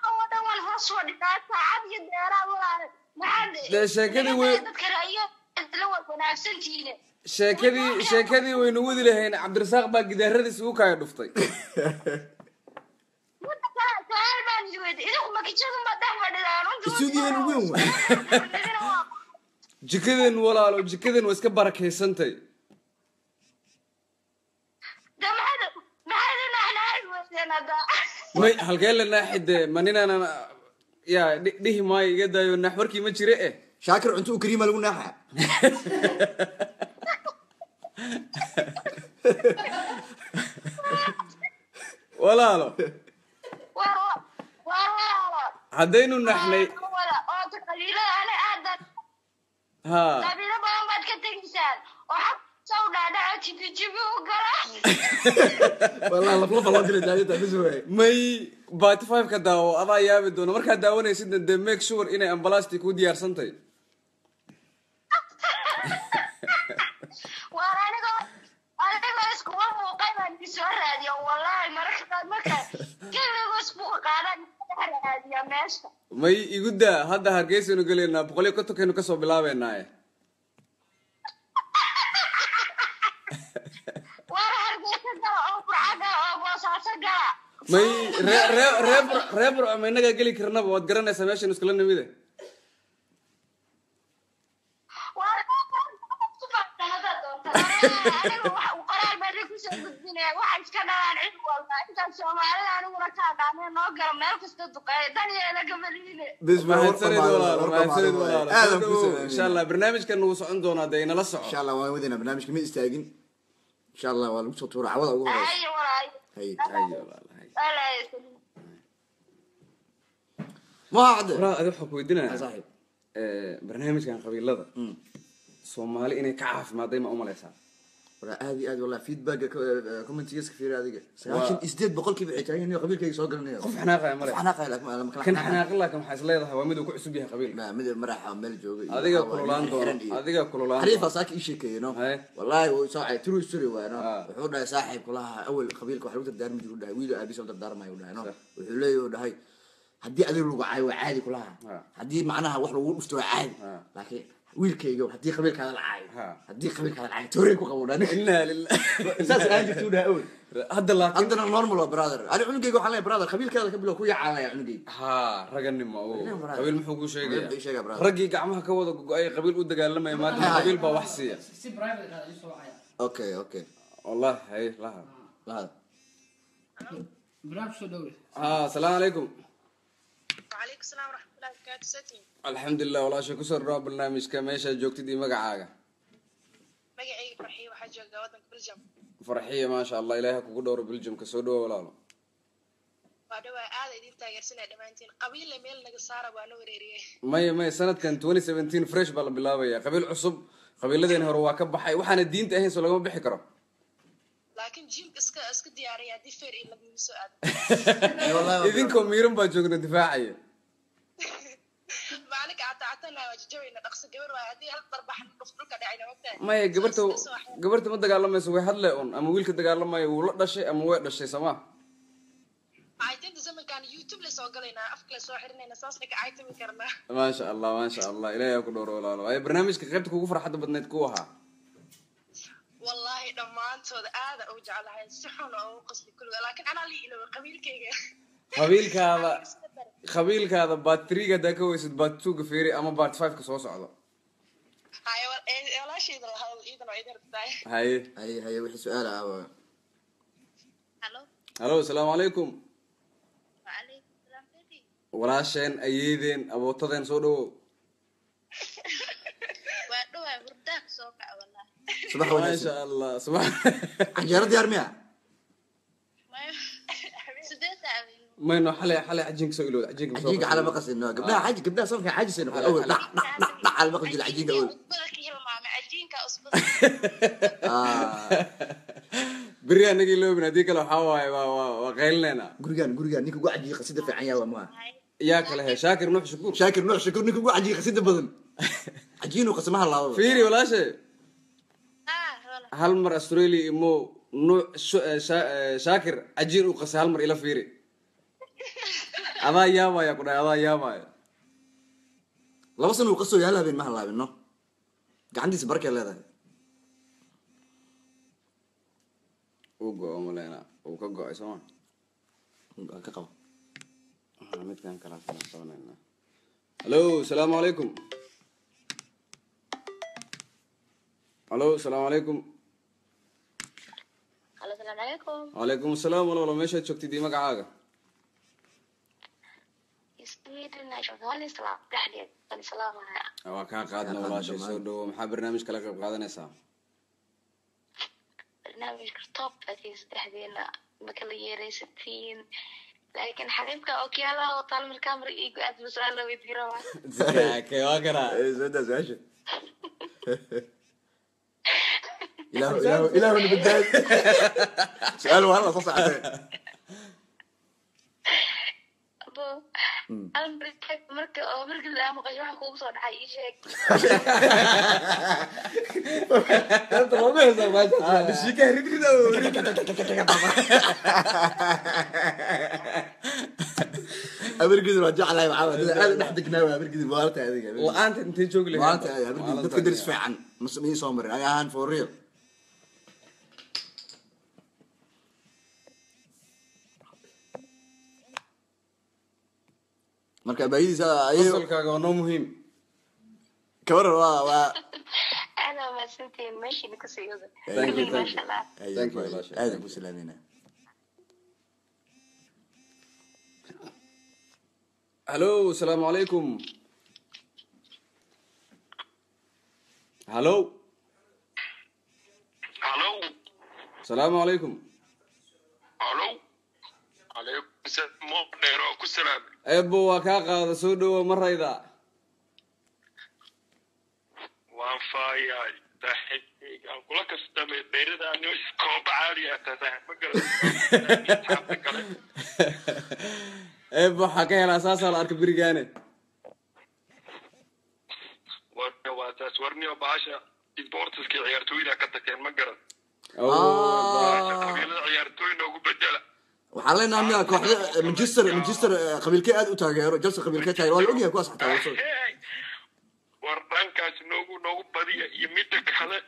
هو ده والهصوة دي ساعات يديرها ولا ما حد ده شكلي sheekadii waynu wadi lahayn cabdirasaaq baa gidaaradiis ugu kaaga dhuftay jikadeen walaalo jikadeen waa iska barakaysantay may halkee la naaxide ma ninaanan yaa dhihi maayo iga daayo nax warkii ma jire eh shaakir cunto u kariima lagu naaxa walaalo haddaynu naxnay ha qabiilo badan baad ka tegaysaan oo xaq soo dhaadhaco jibijibi u gala والله لفلفه loo dilay daayada bis way may baati 5 ka daawo adaa yaabi doona markaa daawanaysid de make sure inay ambalaasti ku diyaarsantahay waar anigoo isku muuqay baan soo raadiyo wallahi marka keligo isku qaadan raadiyo meesha may igu daa hadda hargeysanu galeynaa 100 kaynu kasoo bilaabeynaa may reebr ama inaga geli karnaba waad garanaysaa meeshan iskula nimide insha allah barnaamijkan nagu socon doonaa dee inala soco insha allah waan wadina barnaamijka ma istaagin insha allah waa lagu soo tuura cawada ugu horeysa ما عاد ورا أدو حكويدنا صحيح برنامج كان قبيلة سومالي إني كعاف ما دايما أمال يسار ورا هذه والله فيدباك كومنتيز كثير هذه عشان إزداد بقول كيف عتاين إنه قبيل كي يسوق لنا خف حناقة يا مرة حناقة لك ما كان حناقة لك محاس لا يضح ومدو كعسو بيها قبيل ما مد مرح عمل جوجي هذيك كلولان هذيك كلولان حريفة ساك إيش كي نو والله وصاحي تروي سوري وانا وحنا صاحب كلها أول قبيل كحلوت الدار مجرود ده ويلو أبي سوى الدار ما يوده نو وحلو يوده هاي haddii adiga lagu caayo waa caadi kulaha haddii macnaha wax lagu dhufto waa caadi laakiin wiilkayga haddii qabiilkaada la caayo haddii qabiilkaada la caayo toorey ku qabowdaan inna lillahi saas aan jirto daa awal hadda normal waa brother ani cunugayga waxaan leeyahay brother qabiilkaada ka bilow ku yacaanaya cunugayga ha raganimo qabiil muxuu ku sheegaya raggii gacmaha ka wada go'ay qabiil u dagaalamay maanta qabiil baa wax siiya si private ah isoo wacaya okay wallahi hay laha barnaamij soo dhaweey assalaamu calaykum وعليكم السلام ورحمة الله وبركاته ستي الحمد لله والله شكو سر برنامج كميشة جوكتي دي مقعاقة مقعي فرحية وحاجة قواتنا بلجم فرحية ما شاء الله إلهك وقدور بلجم كسودو ولا لا وعدوا آذي دين تاقر سنة دمانتين قبيلة ميل نقصارة وانو وريريه ماي سنة كان 2017 فريش بالله قبيل عصب قبيل لدين هروا كبحي وحنا الدين تأهين سلقوا بحكرة لكن جيم اسك ديارية دي فير إلا من سؤال إذنكم ميرم باجوكنا دفاعية معلك عطانا وجوينا نقص قبر وهذه هل ضربح نفضلك دعينا وقتها ما هي قبرت ما دقال لما يسوي حد لأون أما ويلك دقال لما يولد شيء أما ويد الشيء سماه عايتين زمن كان يوتيوب لسوقلنا أفكر سوحرنا نصاص لك عايتين كرنا ما شاء الله إلهي يقدر ولا لا أي برنامج كغيرت كوفر حد بدنا تكوها والله دمانتود aad u jeclahay si xun oo qasli kul laakiin ana li ilo qabiilkaada batteriga da ka weysid baat 2 ka feeri ama baat 5 ka soo socdo hayo wala shayda la hal iidan oo idin tahay haye wixii su'aal ah hello assalamu alaykum wa alaykum salaam baby walaasheen ayeedeen abootadeen soo dhawo waa dhawaa hurdaak soo kac wallahi صباح ما شاء الله صباح عجيرة ديار مياه ما إنه حلا عجينك سويلو عجينك على مقص إنه قبلها صار في عاجز إنه أول لا على مقص العجينك أول بريان نجي لو بناديك لو حواي وغيلنا قرقان نيكو قاعد قصيدة في عيا وما ياك لها شاكر نوح شكور نيكو قاعد قصيدة بدن عجين وقسمها الله فيري ولا شيء هل مر أسترالي مو نوع شاكر عجين وقص هل مر إلى فيري هذا يابا يا كنا هذا يابا لا بس إنه قصوا يلا بين مهلا بينه عندي سبركة هذا وقع ملينا وكقع يسمع كقوا ميت كان كلام صونا الو السلام عليكم الو السلام عليكم السلام عليكم وعليكم السلام والله ماشي شفتي دي مقعاقة اسمي waa kaa qaadna walaashay soo dhawo maxaa barnaamij kala qayb qaadanaysaa barnaamijka top atiin saddexdeena ma kala yeeraysatiin laakiin xabiibka okyaalaha oo taalmir camera igu aad mas'aalo weydiira waa zakaake waa garaa سودا سواشة إله نبدأ سؤال والله صح abo almrika marka la maqasho waxa kugu soo dhacay ii sheeg انت ما بيهزر ما الشيكه ريد أبرقد رجع علي معاه هذا نحدق ناوي أبرقد مبارته هذه وانت انت جوج لي مبارته هذه أبرقد تقدر تسمع عن مسمين صامر أنا هان فور ريل marka baayidisa ayo asalkaaga waa noo muhiim kawar ana ma santeen meeshii ka sii wada Thank you. masha Allah Thank you, Lasha. هذا مسلمين الو السلام عليكم الو halo السلام عليكم halo عليكم السلام دheero ku salaam ebo waa kaa qaada soo dhawo marayda waan faayay taxqiiq aan kula kastamay dheerada aan koob caadi ah tahay ma garan ebo waxaa ka helaa saasaa la arka berigaane waa taas warniyo baasha sportska ciyaartooyda ka tageen ma garan qabiilada ciyaartooyda ugu bedela waxaan leenahay amiga kooxda Manchester qabiilkee aad u taageero Chelsea qabiilkee taageero waa la ogyahay kuwaas xataa walaal war dhankaas noogu badiya iyo midda kale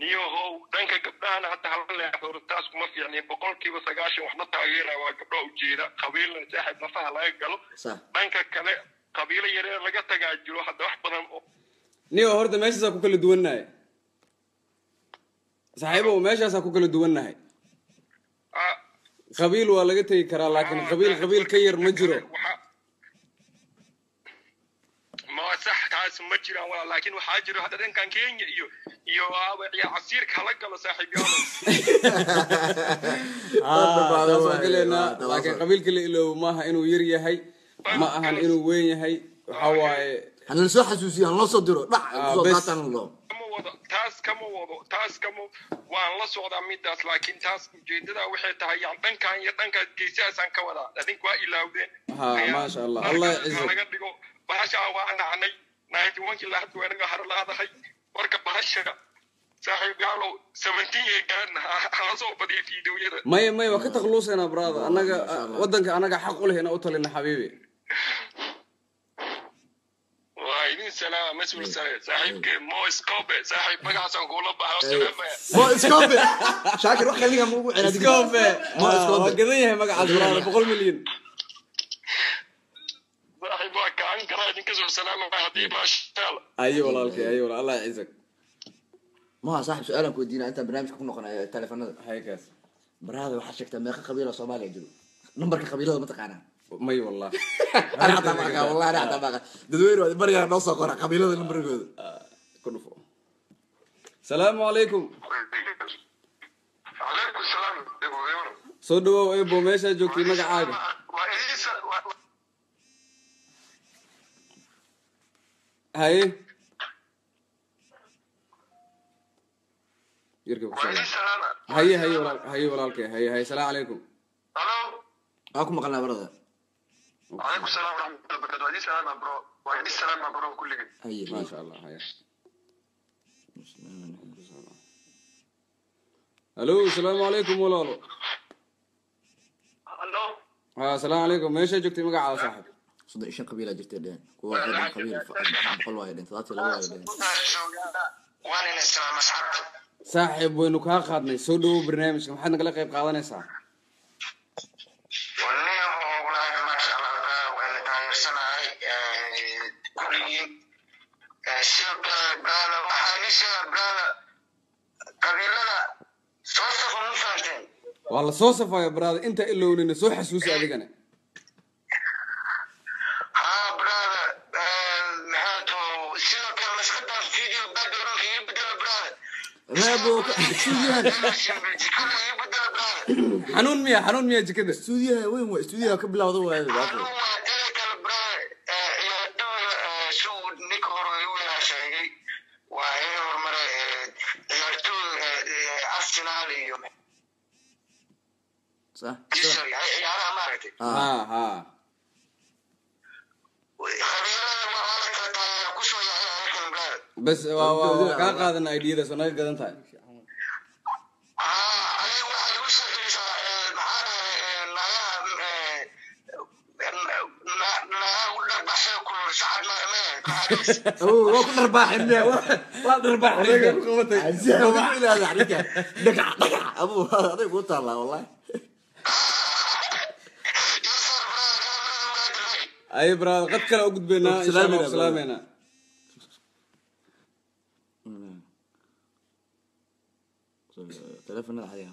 niyahow dhanka gabdhahana hadda hala leexdo taas kuma fiicneen 90% waxna taageera waa gabdho u jeeda qabiilna saaxib nafaha laga galo dhanka kale qabiilo yaryar laga tagaa jiro hadda wax badan niyo horta meeshaasaa ku kala duwannahay saaxiibow meeshaasaa ku kala duwannahay qabiil waa laga tegi karaa laakiin qabiil ka yar ma jiro ma sax taas ma jiraan wala laakiin waxaa jiro hadda dhankan Kenya iyo casiirka la galo saaxiibyada waa galena laakiin qabiilka la iloow maaha inuu yar yahay ma ahan inuu weyn yahay waxa waaye hanala soo xasuusiyo hanala soo diro dhac soo qaatan loo taas kama waan la socdaa midaas laakiin taas ujeedada waxay tahay yan dhankan iyo dhankaas geesaasan ka wadaa adinku waa ilaawdeen ma sha Allah Allah izza laga dhigo bahasha waa nacnay 91 kii lahayd waa naga harlaadahay warka bahasha saaxiib yaalo 17 yeegan hala soo badiyo fiidiyada may waa ka taqluusayna brother anaga wadanka anaga xaq u leh inaan u talina xabiibi idin salaam mas'uul saaxiibke mo iskobe saaxiib magacaasan kula baxo salaamaya mo iskobe shaakir wax kaliya ma ugu celin iskobe mo iskobe gadan yahay magacaas brother 100 milyan saaxiib waa kaan kara idinka soo salaamaya hadii ma shaa ayo walaalkay ayo Allah yacizak ما صاحب سؤالك ودينا انت برنامجك كنا قناه تليفونات هيكاس برهذا waxa sheegtay meeqa qabiilo Soomaaliya jiro numbarka qabiilada ma taqaanaa may wallah ana hada maaga wallahi ana hada maaga dadweyne wada bariga noo soo qora qabiilada numbarkooda ku dhufo salaamu alaykum alaykum salaam soo dhawow eebo meesha joogtay magacaaga hay يركب هيا ولالك هيا السلام عليكم الو اكو مقلنا برده وعليكم السلام ورحمه الله وبركاته وعليكم السلام برو وعليكم السلام برو كلكم هيا ما شاء الله هيا الو السلام عليكم ولالو الو السلام عليكم ماشي جوجتي مقعه صاحب صدق شن قبيله جرتي دين كو قبيله قل وايد انت ذاتي لا وايد وانا السلام اصحاب صاحب وينو كا قادني سو دو برنامجك maxaad nagala qayb qaadanaysaa والله والله ما شاء الله وانا تايرسناي كلي شاب قال وحالي شاب قال قبيلنا صوصف المفاتن والله صوصف يا براد انت ilownin soo xasuusi adigana sidoo kale maskaxda video background iyo bedel brother reebo stuudiyahan xanuun miya jikada stuudiyaha weyn waa stuudiyaha ka bilowda waa baaqo صح بس ka qaadan idea soo naga gadan tahay هو كل رباحنا رباح الى هذا عليك دقع ابو هذا قلت الله والله اي برا قد كلا وقد بينا ان شاء الله سلامينا تلفون عليها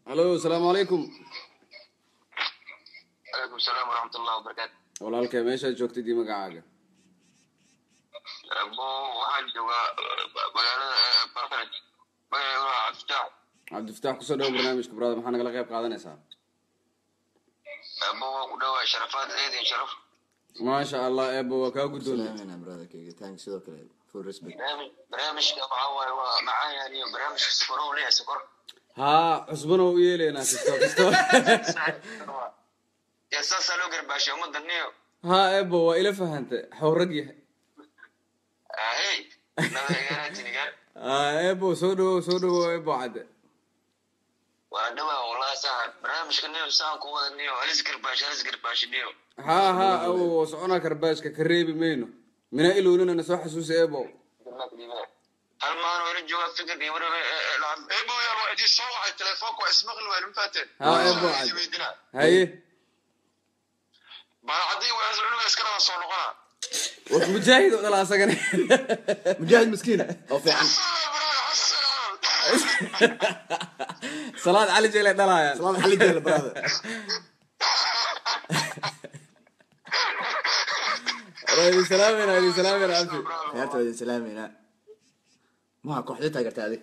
الو السلام عليكم عليكم السلام ورحمة الله وبركاته walaalkay meesha joogtay dii magacaaga abo waxaan joogaa magaalada barqad magaalada cabdifataax kusoo dhawo barnaamijka brother maxaa nagala qayb qaadanaysaa abo waa ku dhawaa sharafaad leedin sharaf maasha allah eebo waa kaa guddoonay انا brother كيغي thanks sidoo kale full respect barnaamijka waxaa waaye waa macaan yani barnaamijka safaro leeyahay safar haa cusbana u yeelaynaa kisto يا ساسا لو قرباش يوم الدنيا ها ابو والى فهمت حورق يحيى هاي لا ابو سودو ابو عاد وانا والله ساعه برنامج كنيو ساعه قوه النيو هلس قرباش النيو ها او سعونا كرباشك كريبي مينو من إلوننا نسوح حسوس ابو هل ما انا ورجوا فكر دي ورا ابو يا ودي صوع التليفون واسمغ له فاتن ها ابو عاد هاي بعدي وازرنا اسكنا سو نقنا مجاهد ولا اسغنا مجاهد مسكين او في عن صلاة علي جيل دلايا صلاة علي جيل براذر راي سلامنا علي سلامنا عبدي يا ترى سلامنا ما كوحدتها قرت هذه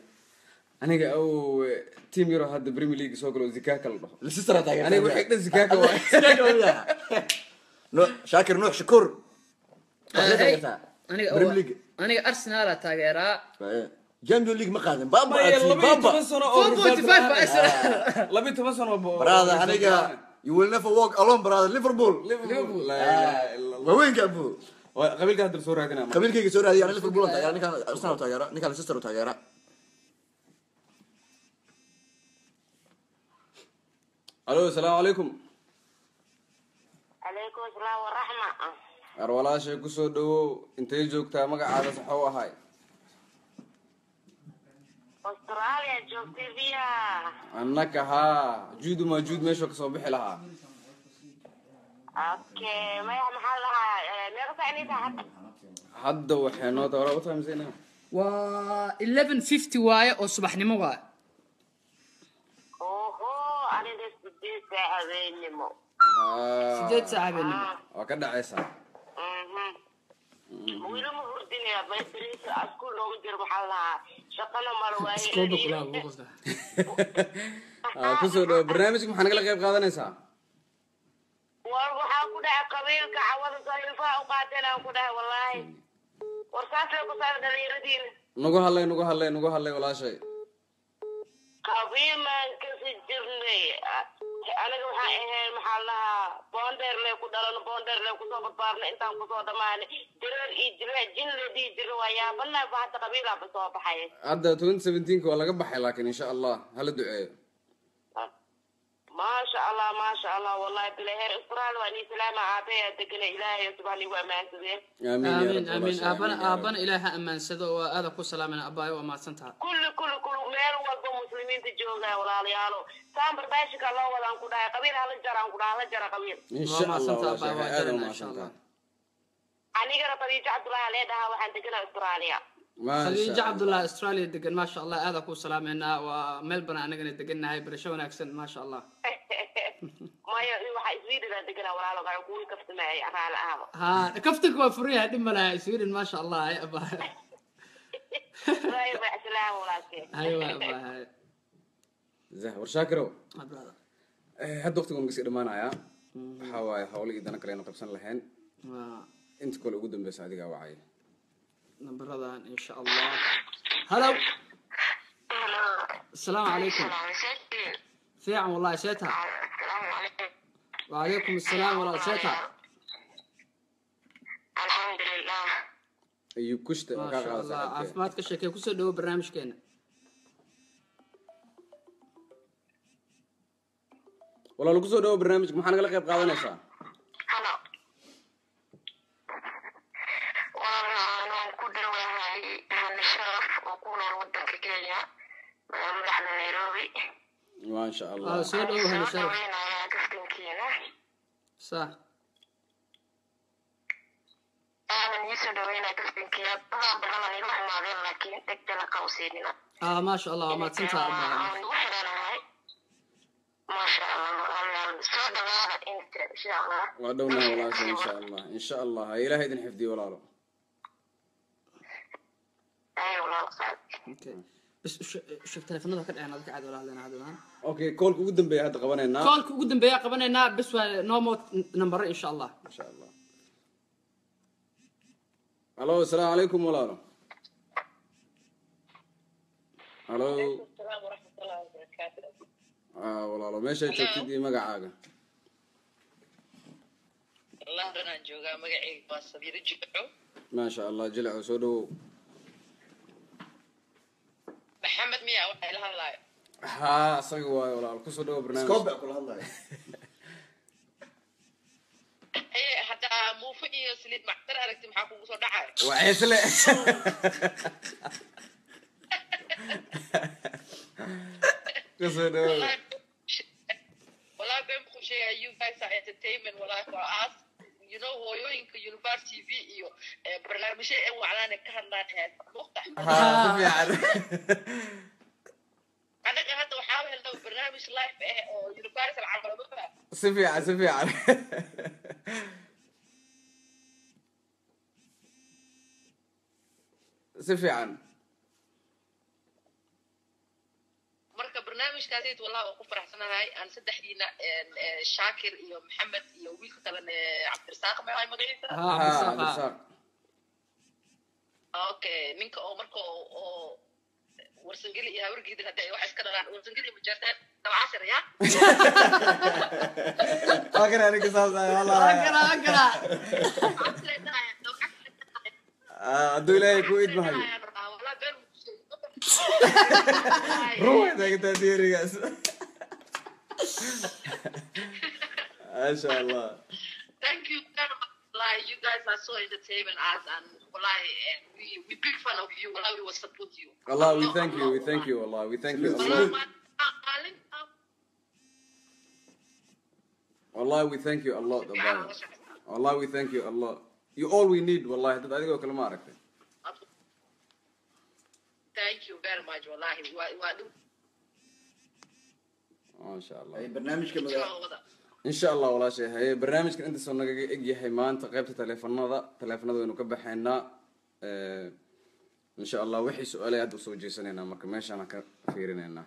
aniga oo team yaro hadda Premier League soo galo zikaaka la dhaho لسه تاجر aniga waxay dhis zikaaka waa نو شاكر نوح شكور aniga Arsenal taageera جامبيون ليج ما قادم بابا بابا 4.5 Arsenal لبي تبصنا براذر aniga you will never walk alone brother ليفربول لا اله الا الله وين قابو قبيلك هذا الصوره هذه قبيلك سوري هذه انا ليفربول تاجر انا كان ارسنال تاجر انا كان ليستر تاجر الو السلام عليكم عليكم السلام ورحمة arwalaashay ku soo dhawow intee joogtaa magacaada sax oo ahay أستراليا جوتي فيها annaka haa juudu ma juud meesha ka soo bixi lahaa أوكي ما يا محلها نقطع نيتها حتى hadda waxay noo dawra u taamsayna waa 11:50 waaye oo subaxnimo waaye أوهو أنا دس بدي ساعة بينمو 8 saac habeenimo waa ka dhacaysaa ويلو مفردين يا بيتريس أسكول لو جر محلها شقنا مرواي iskooba kula ugu qosda ku soo dhawow barnaamijka maxaa nagala qayb qaadanaysaa waxaa ku dhaca qabiilka cawada sariifaa u qaateen aan ku dhahay wallaahi warsaasay ku saar dhalinyaradiina nagu hadlay walaashay qabiilaan kasi jirnay aniga waxaa ahayn maxaa lahaa boondeerle ku dhalano boondeerle kusoo barbaarna intaan kusoo dhamaanay direer iyo jira jin la dhihi jira waa yaabanaa ba hadda qabiilaaba soo baxay hadda 2017 waa laga baxay laakiin insha allah hala duceeyo ما شاء الله والله بلهر إسرائيل وأني سلامة عابية تقنا إلهي سبحانه وأمان سبحانه آمين أبنا إلهها أمان سدو وهذا كل سلامنا أباي وما سنتها كل ميل والبو مسلمين تجوزا ولا ليالو سامبر باشك الله ولا نقولها قبيل هلا جرى قبيل ان شاء الله سنتها أباي واجرنا إن شاء الله أنا قرأ طريق عبد الله ليدها وحن تقنا إسرائيل خليج عبد الله استراليا دقن ما شاء الله هذا كل سلامنا وملبنا أنا قلنا دقنا هاي برشة ونكسن ما شاء الله ما maya waxa iswiidada degana walaalo gacan kuwi kaftamay raala ahaba ها كفتك وفريها دم لا سويدن ما شاء الله يا ابا way ba islaam walaashay ايوه يا ابا هاي zah war shaakiro ابا hadda waqtigan kasii dhamaanaya waxa waaye hawlo idana kale aynu qabsan lahayn inta kale ugu dambeysa adiga wacay نبردان ان شاء الله هلا السلام عليكم فيعم والله سيتها وعليكم السلام والله سيتها الحمد لله ayuu kushta ما ka شاء الله qaadaysaa عافمادك الشكل كسر دو برنامج كينا walaal ku soo dhawo barnaamijka maxaa nagala qayb qaadanaysaa هلا والله كدر وهاي الشرف وكون ودك كينيا مدحنا نيروبي ma sha allah سو دو هنا شرف وين يا كفتن كينا صح أنا يسود وين كفتن كينا بلا نروح ما بين لكن تكتلا قوسينا ما شاء الله ما تنسى ابا ما شاء الله سود هذا انت ان شاء الله waa dhownahay walaasha insha allah ilaahay idin xifdiyo walaalo ايوه والله اوكي بس شوف تليفونada ka dhaceen adka caad walaal lana hadaan okay koolka ugu dambeeya hadda qabanaynaa koolka ugu dambeeya qabanayna bas waa normal number insha Allah insha allah hello assalaamu alaykum walaalo hello السلام ورحمه الله وبركاته walaalo meesha joogtid iyo magacaaga الله رنا جوجا مغعي باصبير جيعو ma sha allah jilco soo dhawo محمد ميا waxay la hadlaay ha asaga waayo walaalo ku soo dhawo barnaamij Scope kula hadlayo. hatta muufu iyo saliid mactar aragti maxaa kugu soo dhacay waa isle ku soo dhawo والله بين بخو شيء you guys are entertainment والله for us you know hooyooyinka University TV iyo barnaamijyo ay wacdaan ka hadlaan hees waqti ha si fiican anaga hadda waxaa helnaa barnaamij live oo University camal ma si fiican si fiican si fiican marka barnaamijkaasi wallahi waan ku faraxsanahay aan saddexdiina Shaakir iyo Maxamed iyo wiilka kale Cabdirasaaq ma ay magaciisa ha okay ninka oo marka oo warsangeli iyo hawargeeda hadda ay wax iska dhalaan warsangeli ma jirtaan tabcasir ya agara aniga saasay wallahi agara aduu ilaahay ku idmahay روح ذاك تديريس ما شاء الله thank you very much like you guys are so entertaining us and we big fan of you والله we will support you Allah we thank you Allah we thank you Allah we thank you Allah Allah we thank you Allah you all we need والله dad adigoo kale ma aragtay thank you very much والله ما شاء الله Ay barnaamijka magaca إن شاء الله ولا شيء هي برنامج كان أنت صرنا إجي حيمان تقربت تلفنا ذو نكبر حنا إن شاء الله وحي سؤالي هذا وصوجي سنين ما كماش أنا كثيرين هنا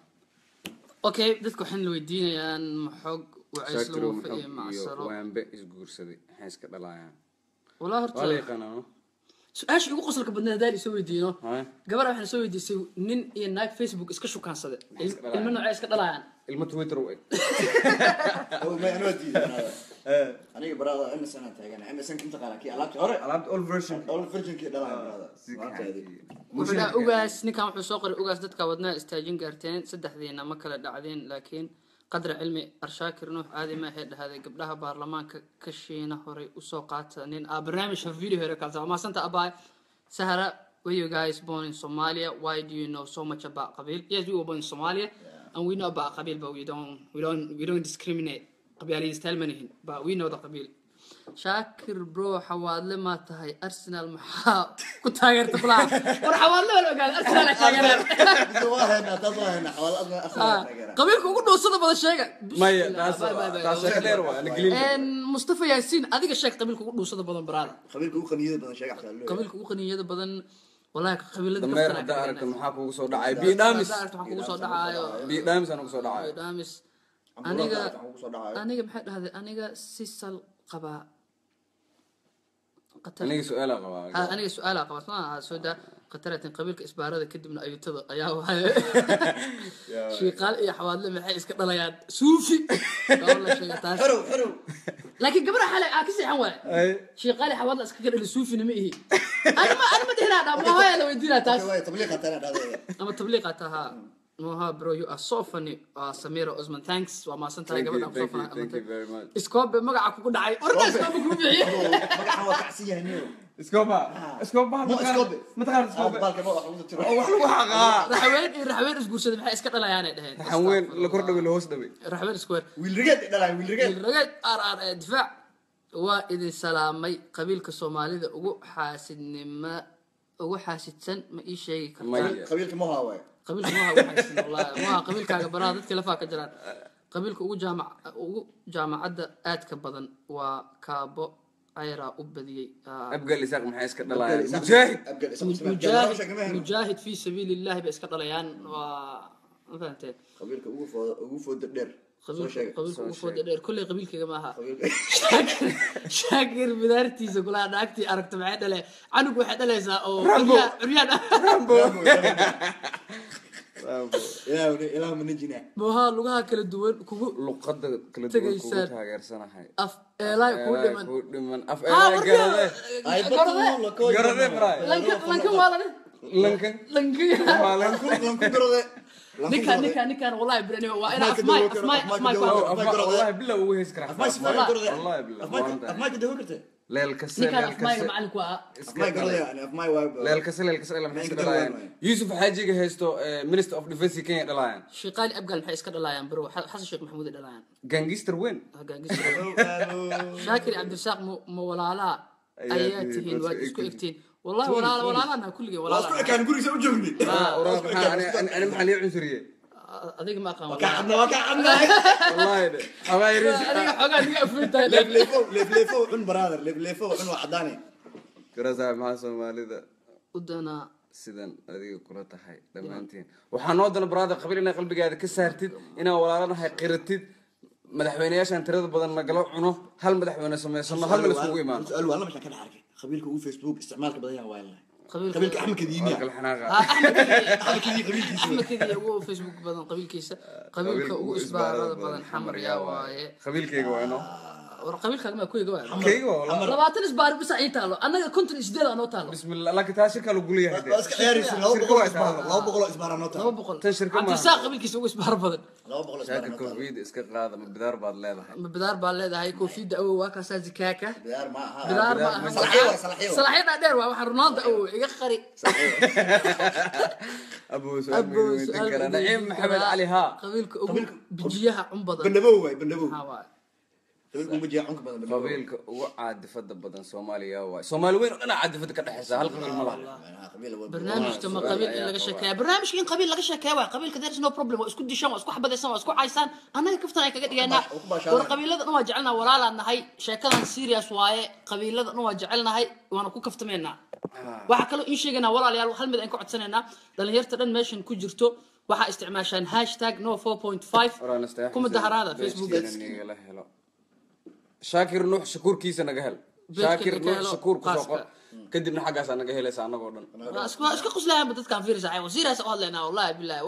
اوكي dadku waxaan la weydiinayaan maxog waciis شاكر loo fiiyo ومحب macsaro وين بئس جورسدي حيس كذا لا يعني wala ولا horta يقنا su'aash ugu qosolka badnaa hadaan isoo weydiino هاي gabar waxaan soo weydiisay nin iyo naag Facebook iska shukaansaday ilmo nooc iska dhalayaan المتويتر وين oo ma anoo diidan aniga barada in sana taagana in san kinta qala ki alaabta hore على all version all version ki dhalay barada wuxuu dhahay ugaas ninkan wuxuu soo qoray ugaas dadka wadnaa istaajin gaarteen saddexdiina ma kala dhacdeen laakiin qadra cilmi arshaakir nuux aadi ma ahayd dhahaday gabdhaha baarlamaanka ka shiina horay u soo qaata nin barnaamij video hore kala soo maasanta abay sahara were you guys born in Somalia why do you know so much about qabil yes we were born in Somalia and we know about qabil but we don't discriminate qabilis tell many but we know the qabil shaakir bro xawaadle ma tahay arsenal maxaa ku taageerta balaha war xawaadle wala ogaad arsenal ay taageeraan qabiilka ugu dhowsada badan sheega maya taas sheekaleer waa la gelin mustafa yaasiin adiga sheeg qabiilka ugu dhowsada badan baraada qabiilka ugu qaniyada badan sheega qabiilka ugu qaniyada badan wallahi qabiilada dameer hadda aragta maxaa kugu soo dhacay biidhamis waxaa kugu soo dhacayo biidhamis aan ugu soo dhacay biidhamis aniga maxay dhahday aniga sisal qabaa aniga su'aala qabaa aniga su'aala qabaa soo daa qataratin qabiilka isbaarada kadibna ayutada ayaa wahay shiiqaal iyo xawaadle maxay iska dhalayaan suufi wala sheega taas xuru laakiin gabadha xalay aa ka seexan waay shiiqaal iyo xawaadle iska dhali suufi nima ihi anima dhihnaa dhaa ma haya la weydiinaa taas ama tabliiqa taha Moha bro, you are so funny. Samira Osman, thanks. Wa ma san tahay gabadha so funny. Thank you very much. Iskobe magaca kugu dhacay. Warka iskobe ku bixiye. magaca waa kacsiya niyo iskoba ma taqaan iskoba balka ma wax ugu tiro wax lagu xaqaa raxween isguursaday maxay iska dhalayaan ay dhaheen haween la kor dhaway la hoos dhaway raxween square wiil rigad dhalay wiil rigad difaac waa idin salaamay qabiilka Soomaalida ugu xaasidsan ma ii sheegi kartaa qabiilka ma haaway qabiilka ma xaasidsan wallahi ma qabiilkaaga baraa dadka la faaka jiraan qabiilka ugu jaamacada aadka badan waa kaabo ayra u badiyay abgal isaaq maxay iska dhalayaan mujaahid fi sabilillah ba iska dhalayaan waa fahanteen qabiilka ugu fooda dheer qabiilka ugu fooda dheer kulli qabiilkayga ma aha shaakir bidaartiisa kula dhaagtii aragto maxay dhalay anigu waxay dhalaysaa oo curyaan ilaa manajina mooha lugaha kala duwan kugu luqada kala duwan kugu taageersanahay af eelay ku dhiman af eelay garade ay bato garade bray lankan wala lankan garade ninkan wallahi brani waa ina afmay wallahi bilaa ugu hees kara wallahi bilaa afmay ka dawo leelkase ninkan afmay macalinku waa afmay garade yani afmay waa leelkase la maxay iska dhalayaan yusuf xaajiga haysto minister of defense Kenya dhalayaan shiqaali abgal maxay iska dhalayaan bro xasan sheekh maxamuud dhalayaan gangster weyn shaakir abdulsaaq mo walaala ayatihin waa isku egtiin والله ولا انا كل جي ولا كان يقول لي سوجوني انا محلي عنصريه اديك ما قام وكعبنا والله حبايبي انا حاجه دي افرت ليفليفو عن برادر ليفليفو عن وحداني كراسه مع Soomaalida ودنا sidan adiga kula tahay dhamaanteen waxaan oo dan brother qabiilina qalbigaada ka saartid inaa walaalanahay qiratid madaxweynayaashan tirada badan la galo cuno hal madaxweyne sameysano hal meel isugu iimaan su'aal wala ma kan xarkay qabiilka uu Facebook isticmaalka badan yahay waayna qabiilka Axmed Kadiimi Axmed Kadiimi uu Facebook badan qabiilkiisa qabiilka ugu isbaarada badan xamar yaa waaye qabiilkayga waa inoo war qabiilkaaga ma kuyiga waa kayga wala 20 isbaar bis ay taalo anaga konton isdeed aan oo taalo bismillah laakiin taas shirka lagu leeyahay iska ciyaaraysi 200 isbaar aan oo taalo 200 tan shirka ma saaq qabiilkiisa ugu isbaar badan 200 isbaar covid iska qaada ma bidaar baad leedahay ma bidaar baad leedahay koofida oo waa ka saazikaaka bidaar ma aha bidaar ma aha salaxyada dheer waa waxa Ronaldo oo iga qari abu su'aal naciim maxamed ali ha qabiilka ugu bijiyaha badan bandhabow qabiilka ugu caadifada badan Soomaaliya waa Soomaali weyn oo dhan caadifada ka dhaxaysa hal qabiil ma laha barnaamijka ma qabiil laga sheekeeyo barnaamijka in qabiil laga sheekeeyo waa qabiilka there is no problem waa isku dishan waa isku xabadaysan waa isku caysaan anaga kaftan ay kaga dhigaynaa war qabiilada dhan waa jecelnaa walaalaan nahay sheekadan serious waaye qabiilada dhan waa jecelnahay waana ku kaftameynaa waxa kale in sheeganaa walaalayaal hal mid aan ku codsanaynaa dhalinyarta dhan meeshan ku jirto waxa isticmaashaan #no4.5 kuma daharaada Facebook shaakir nuux shakuurkiisa naga hel shaakir nuux shakuur ku soo qor kadibna xagaas naga helaysa anagoo dhan اسكو قصلها بدك كان فيرس عاي وزير هسه والله انا والله بالله